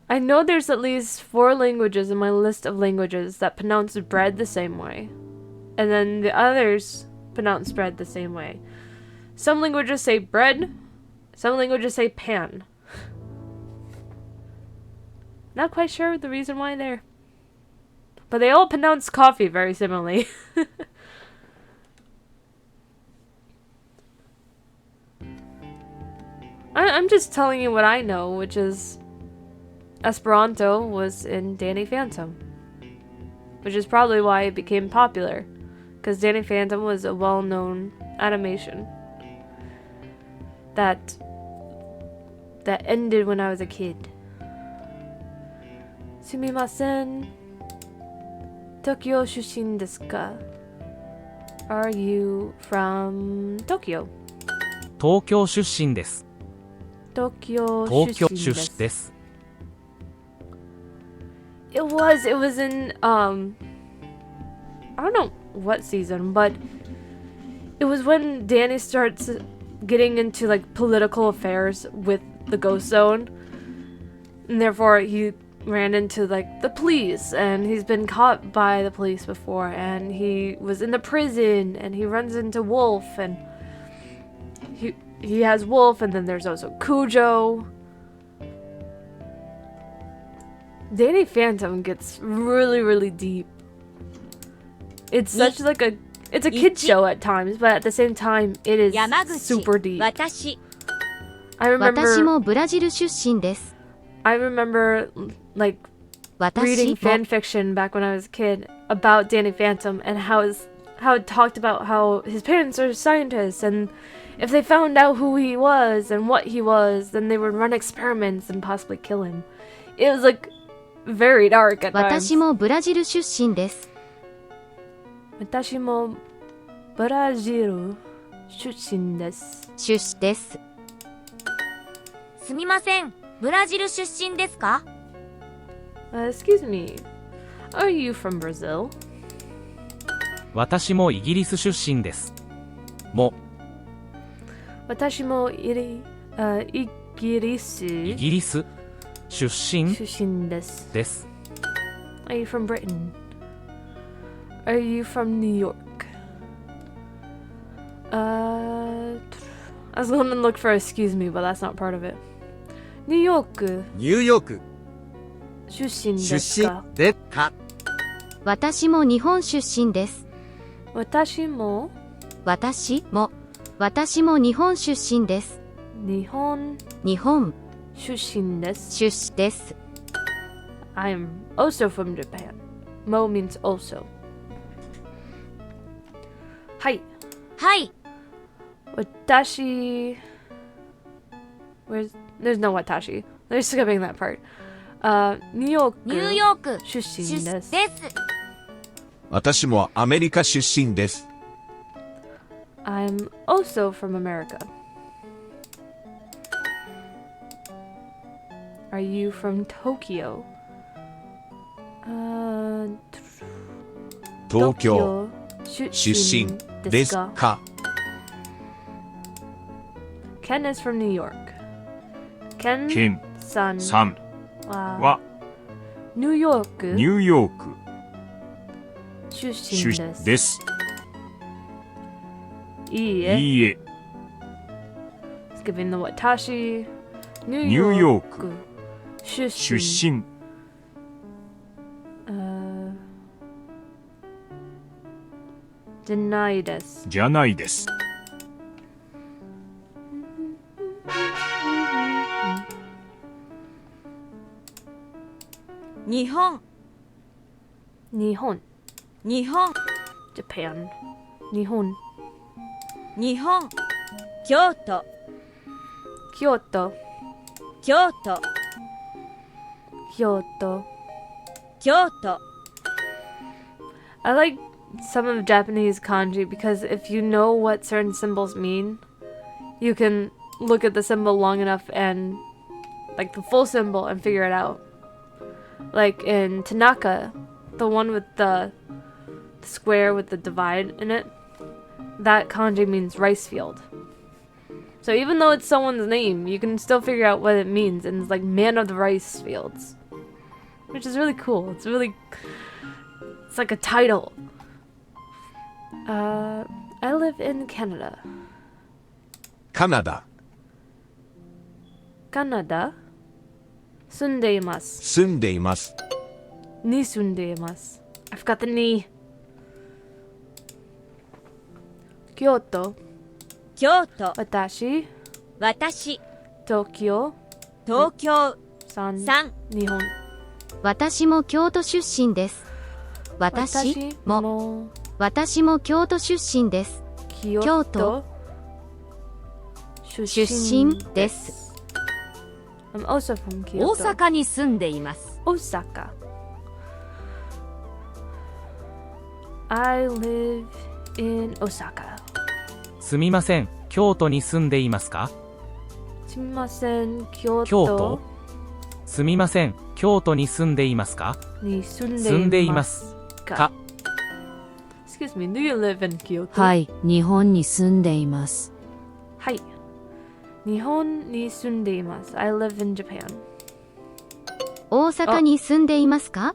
I know there's at least 4 languages in my list of languages that pronounce bread the same way. And then the others pronounce bread the same way. Some languages say bread, some languages say pan. Not quite sure the reason why there. But they all pronounce coffee very similarly. I'm just telling you what I know, which is Esperanto was in Danny Phantom. Which is probably why it became popular. Because Danny Phantom was a well-known animation that ended when I was a kid. Sumimasen. Tokyo shushin desu ka? Are you from Tokyo? 東京出身です。 Tokyo 東京 shushin 出 desu. 身です。 It was in I don't know what season, but it was when Danny starts getting into like political affairs with the Ghost Zone, and therefore he ran into like the police, and he's been caught by the police before, and he was in the prison, and he runs into Wolf, and he has Wolf, and then there's also Cujo. Danny Phantom gets really, really deep. It's such like it's a kid show at times, but at the same time, it is super deep. 私 I 私 remember, もブラジル出身です。 I remember like 私 reading も fan fiction back when I was a kid about Danny Phantom and how it talked about how his parents are scientists, and if they found out who he was and what he was, then they would run experiments and possibly kill him. It was like very dark at times. 私もブラジル出身です。私もブラジル出身です。出身です。すみません、ブラジル出身ですか Excuse me, are you from Brazil? 私もイギリス出身です。も私もイギリスイギリス出身出身です。です。 Are you from Britain? Are you from New York? I was going to look for excuse me, but that's not part of it. New York ニューヨーク出身で出身すか？でか私も日本出身です。私も私も日本出身です。日本日本出身です。出身です。 I am also from Japan. Mo means also. はい。はい。Watashi. There's no watashi. They're skipping that part. New York. ニューヨーク出出身身です。です。私もアメリカ出身です。I'm also from America. Are you from Tokyo? 東京出出身身ですか？ Ken is from New York. Ken ケン san さんははニューヨークニューヨーク出出身です。身です。いいえ。いいえ。 Skipping the watashi. ニュニューヨーク。出出身。身。じゃないです。じゃないです。日本日本。日本 Japan。日本。日本京都京都。京都京都。京都 I like some of Japanese kanji because if you know what certain symbols mean, you can look at the symbol long enough and like the full symbol and figure it out. Like in Tanaka, the one with the square with the divide in it, that kanji means rice field. So even though it's someone's name, you can still figure out what it means, and it's like man of the rice fields, which is really cool. It's like a title. I live in Canada. カナダ。カナダ住んでいます。住んでいます。に住んでいます。I forgot the に。京都。京都私。私東京。東京3。日本。私も京都出身です。私も京都出身です。京都出身です。I'm also from 大 Kyoto. 阪に住んでいます。大阪。I live in Osaka. すみません、京都に住んでいますか？すみません、京京都都すみません、京都に住んでいますか？に住住んでいんでいまますすかか？ Excuse me, do you live in Kyoto? はい、日本に住んでいます。はい。日本に住んでいます。I live in Japan. 大阪に住んでいますか？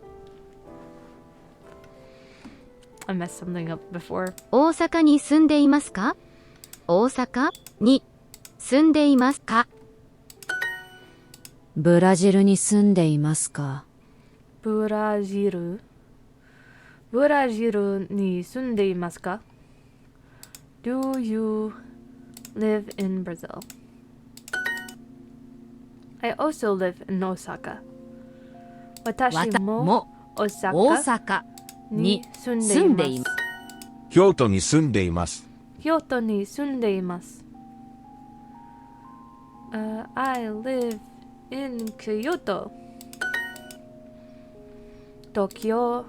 I messed something up before. 大阪に住んでいますか？大阪に住んでいますか？ブラジルに住んでいますか？ブラジルに住んでいますか？ Do you live in Brazil? I also live in Osaka. 私も大大阪阪にに住ん住んでいま。でいます京都に住んでいます。京都に住んでいます。I live in Kyoto. 東京。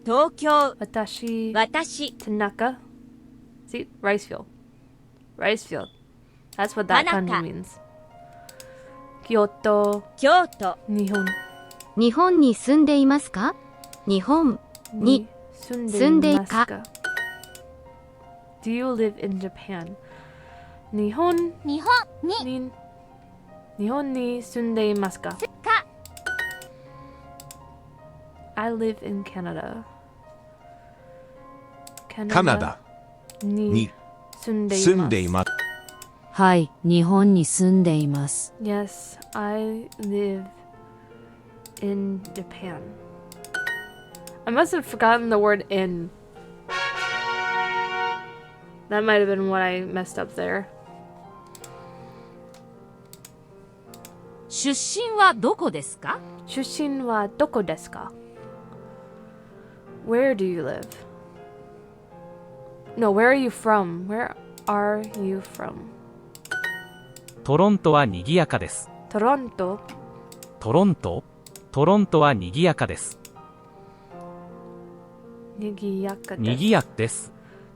東京私。私田中。See? Rice field. Rice field. That's what that kanji means. 京都。京都日本。日本に住んでいますか？日本に住んでいますか？ Do you live in Japan? 日本に住んでいますか？ I live in Canada. カナダに住んでいます。住んでいます。はい、日本に住んでいます。Yes, I live in Japan. I must have forgotten the word in. That might have been what I messed up there. 出身はどこですか？出身はどこですか？ Where do you live? No, where are you from? Where are you from? トロントは賑やかです。トロントトロントは賑やかです。にぎやかです。賑やです。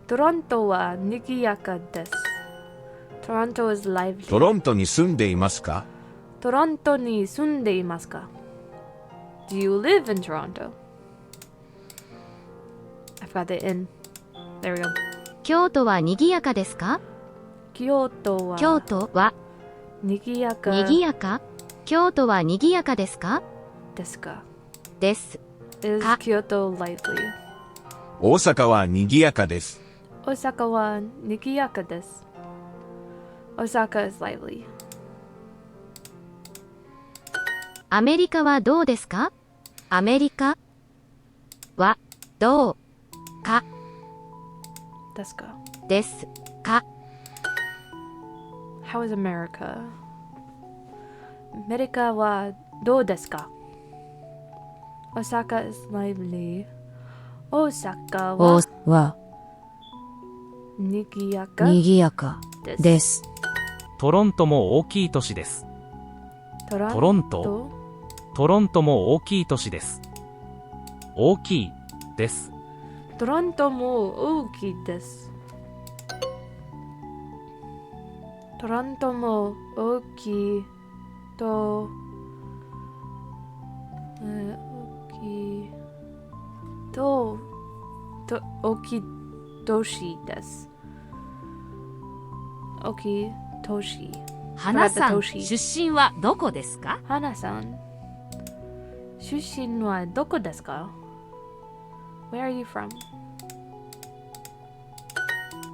トロントはにぎやかです。Toronto is lively. トロントに住んでいますか？トロントに住んでいますか？ Do you live in Toronto? I forgot the in. There we go. 京都は賑やかですか？京都はにぎやか京都は賑やかですか？ですか？です。 Is Kyoto lively? 大阪は賑やかです。Osaka wa nikiyaka desu. Osaka is lively. アメリカはどうですか？アメリカはどうかですか？ですか？ How is America? アメリカはどうですか？ Osaka is lively. Osaka ははにぎやかにぎやかです。です。トロントも大きい都市です。トロントも大きい都市です。大きいです。トロントも大きいです。トロントも大きいと、大きい大きい都市です。大きい都市。花さん、出身はどこですか？花さん、出身はどこですか？ Where are you from?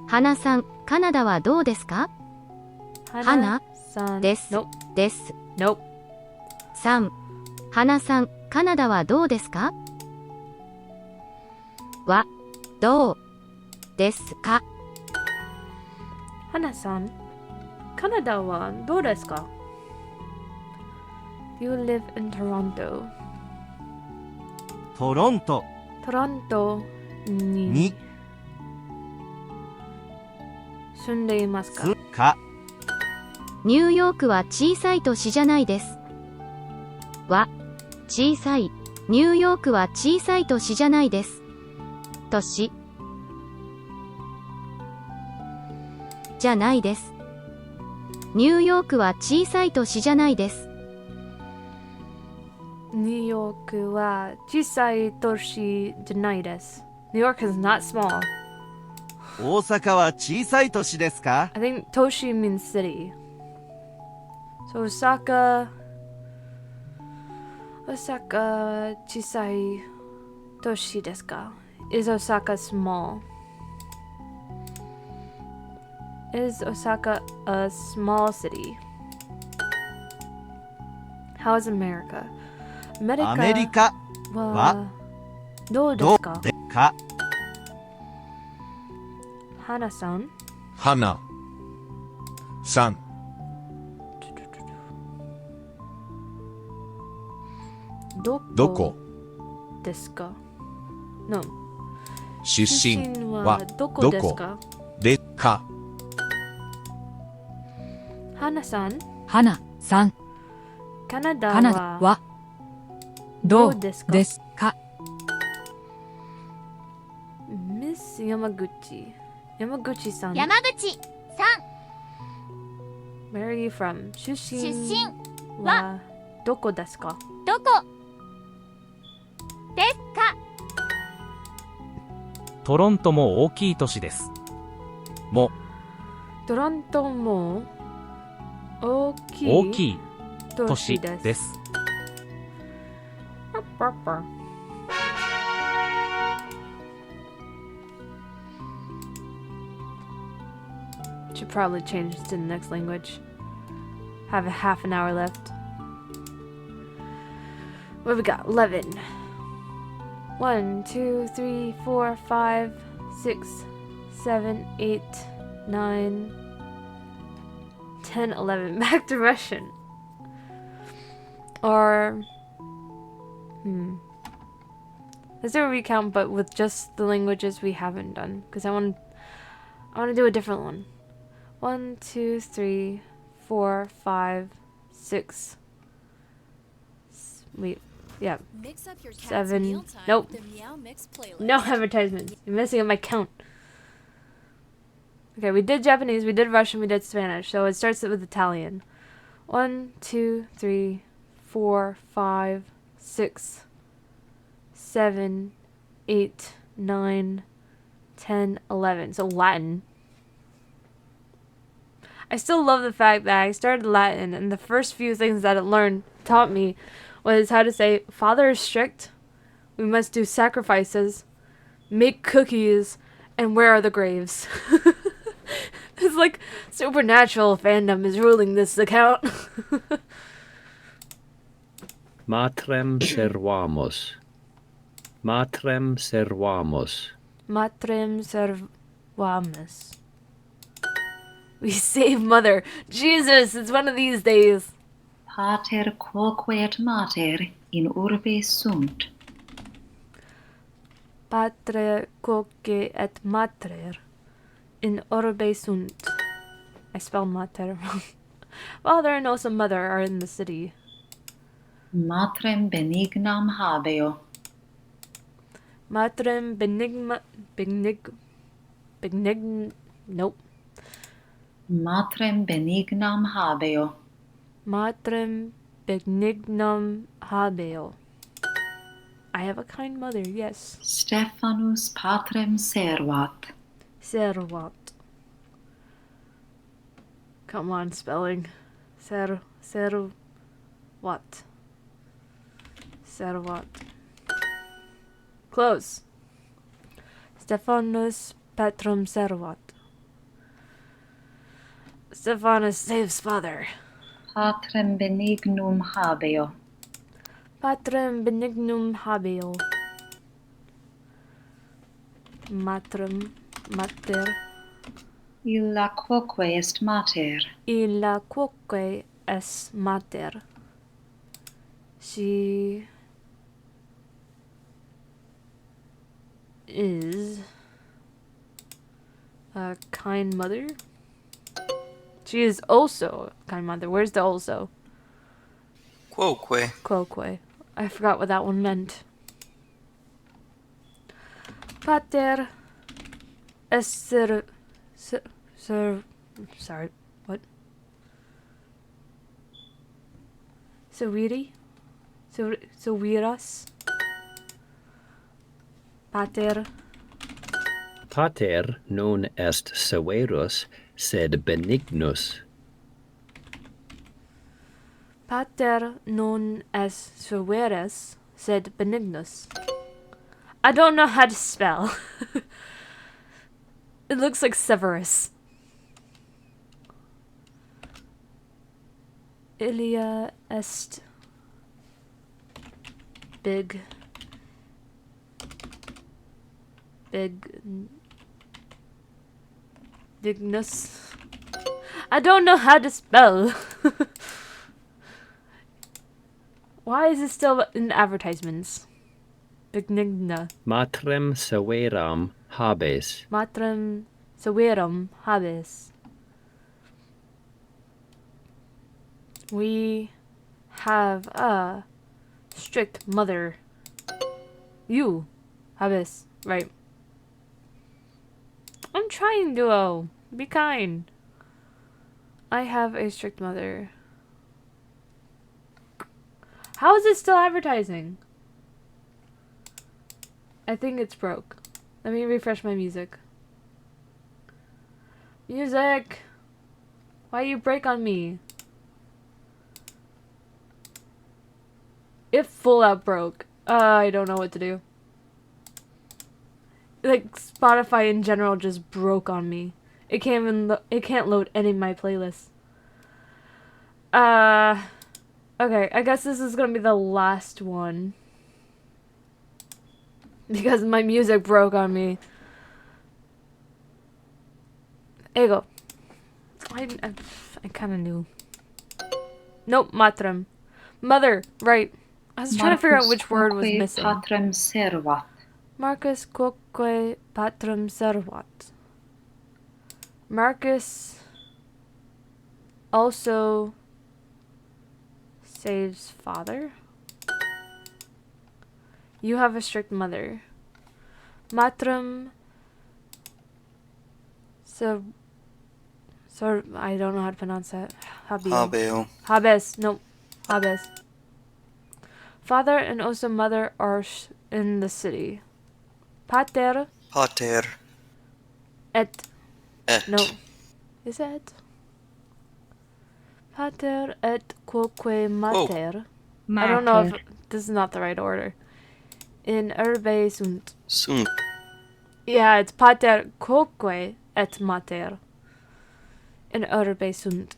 花さん、カナダはどうですか？花さんです。Nope. です。 Nope. 3、花さん、カナダはどうですか？は、どうですか？花さん、カナダはどうですか？ You live in Toronto. トロントトロントにに住んでいますか？すかニューヨークは小さい都市じゃないです。は、小さい。ニューヨークは小さい都市じゃないです。都市じゃないです。ニューヨークは小さい都市じゃないです。ニューヨークは小さい都市じゃないです。New York is not small. 大阪は小さい都市ですか？ I think Toshi means city. So Osaka 小さい都市ですか？ Is Osaka small? Is Osaka a small city? How is America? アメリカはどうですか？でか花さん、花さんどこですか？ No. 出身ははどこですか？でか花さん、花さん、カナダカナダははどうですか？ミス山口さん、山口さん、 Where are you from? 出身身はどこですか？どこですか？トロントも大きい都市です。もトロントも大きい大きい都都市市です。です。パッパ Should probably change this to the next language. Have a half an hour left. What have we got? 11. 1, 2, 3, 4, 5, 6, 7, 8, 9, 10, 11. Back to Russian. Or let's do a recount, but with just the languages we haven't done, because I want to do a different one. 1, 2, 3, 4, 5, 6. Wait, yeah. 7. Nope. No advertisements. You're messing up my count. Okay, we did Japanese, we did Russian, we did Spanish. So it starts with Italian. 1, 2, 3, 4, 5, 6, 7, 8, 9, 10, 11. So Latin. I still love the fact that I started Latin and the first few things that it taught me was how to say, Father is strict, we must do sacrifices, make cookies, And where are the graves? It's like supernatural fandom is ruling this account. Matrem servamos. Matrem servamos. Matrem servamos. We save mother. Jesus, it's one of these days. Pater quoque et mater in urbe sunt. Patre quoque et mater in orbe sunt. I spelled mater wrong. Father and also mother are in the city. Matrem benignam habeo. Matrem nope. Matrem benignam habeo. Matrem benignam habeo. I have a kind mother, yes. Stephanus patrem servat. Servat. Come on, spelling. Servat. Servat. Close. Stephanus patrum servat. Stephanus saves father. Patrem benignum habeo. Patrem benignum habeo. Matrem mater. Illa quoque est mater. Illa quoque est mater. She is a kind mother. She is also a kind mother. Where's the also? Quoque. Quoque. I forgot what that one meant. Pater est sorry, what? Sewiri? Sewiras? Pater. Pater non est severus, sed benignus. Pater non est severus, sed benignus. I don't know how to spell. It looks like Severus. Ilia est dignus. I don't know how to spell. Why is it still in advertisements? Benigna. Matrem severam habes. Matrem severam habes. We have a strict mother. You, habes, right? I'm trying, duo. Be kind. I have a strict mother. How is it still advertising? I think it's broke. Let me refresh my music. Music! Why you break on me? It full out broke. I don't know what to do. Like, Spotify in general just broke on me. It can't even it can't load any of my playlists. Okay, I guess this is gonna be the last one. Because my music broke on me. There you go. I kind of knew. Nope, matrem. Mother, right. I was trying to figure out which word was missing. Patrem servat. Marcus quoque patrem servat. Marcus also saves father. You have a strict mother. Matrem. So I don't know how to pronounce that. Habeo. Habes. Nope. Habes. Father and also mother are in the city. Pater. Pater. Et. Et. No. Is it? Pater et quoque mater. Oh. I don't know if this is not the right order. In urbe sunt. Sunt. Yeah, it's pater quoque et mater. In urbe sunt.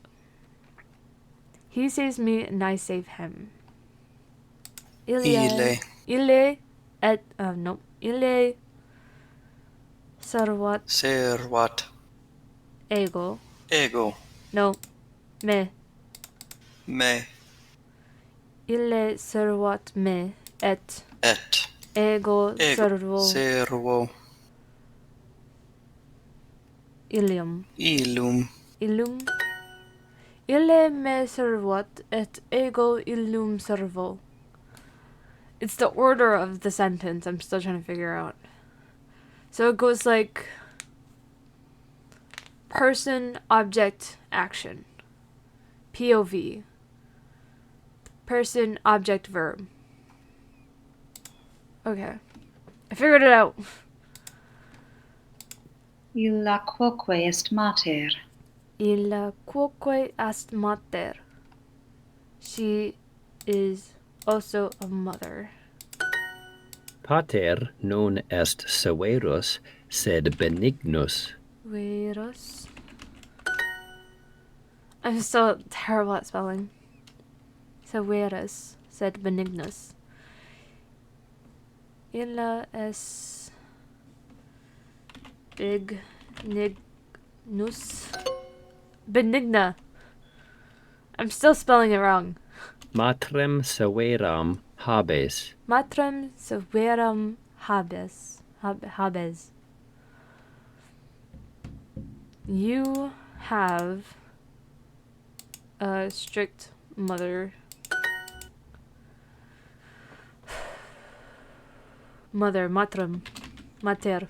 He saves me and I save him. Ille. Ille et no. Ille servat Servat. ego. Ego. No. Me. Me. Ille servat me et Et. ego servo Servo. illum. Illum. Illum. Ille me servat et ego illum servo. It's the order of the sentence I'm still trying to figure out. So it goes like person, object, action. POV. Person, object, verb. Okay. I figured it out. Illa quoque est mater. Illa quoque est mater. She is also a mother. Pater non est severus, sed benignus. Severus. I'm still terrible at spelling. Severus, sed benignus. Illa es benignus. Benigna. I'm still spelling it wrong. Matrem severam habes. Matrem severam habes. Habes. You have a strict mother. Mother, matrem. Mater.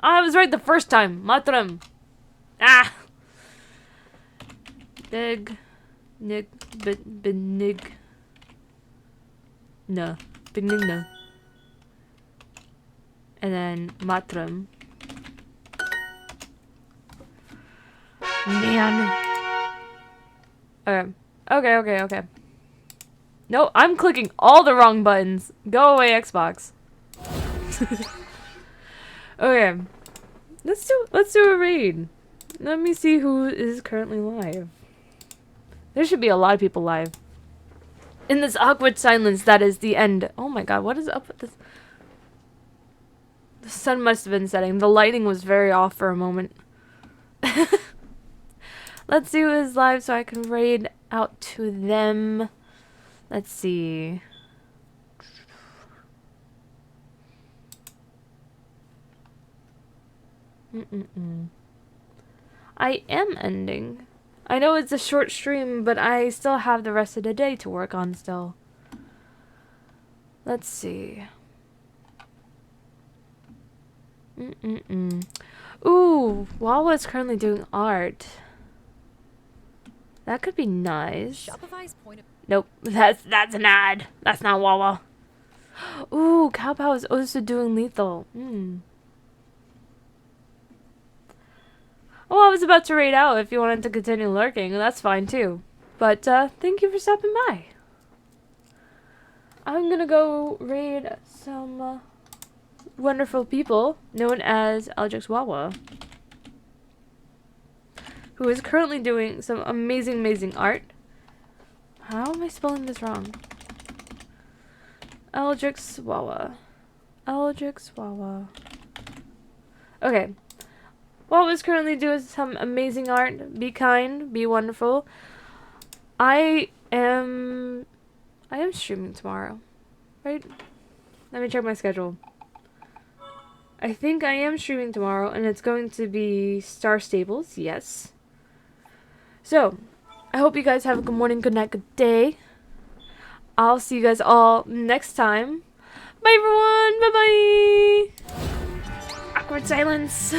I was right the first time. Matrem. Ah! Benigna. Benigna. And then matrem. Man. Okay. No, I'm clicking all the wrong buttons. Go away, Xbox. Okay. Let's do a raid. Let me see who is currently live. There should be a lot of people live. In this awkward silence that is the end. Oh my god, what is up with this? The sun must have been setting. The lighting was very off for a moment. Let's see who is live so I can raid out to them. Let's see. I am ending. I know it's a short stream, but I still have the rest of the day to work on still. Let's see. Ooh, Wawa is currently doing art. That could be nice. Nope, that's an ad. That's not Wawa. Ooh, Cowpow is also doing lethal. Oh, I was about to raid out if you wanted to continue lurking. That's fine too. But thank you for stopping by. I'm gonna go raid some wonderful people known as Aldrich Wawa, who is currently doing some amazing art. How am I spelling this wrong? Aldrich Wawa. Aldrich Wawa. Okay. Wawa's currently doing some amazing art. Be kind, be wonderful. I am streaming tomorrow, right? Let me check my schedule. I think I am streaming tomorrow, and it's going to be Star Stables, yes. So, I hope you guys have a good morning, good night, good day. I'll see you guys all next time. Bye, everyone. Bye-bye. Awkward silence.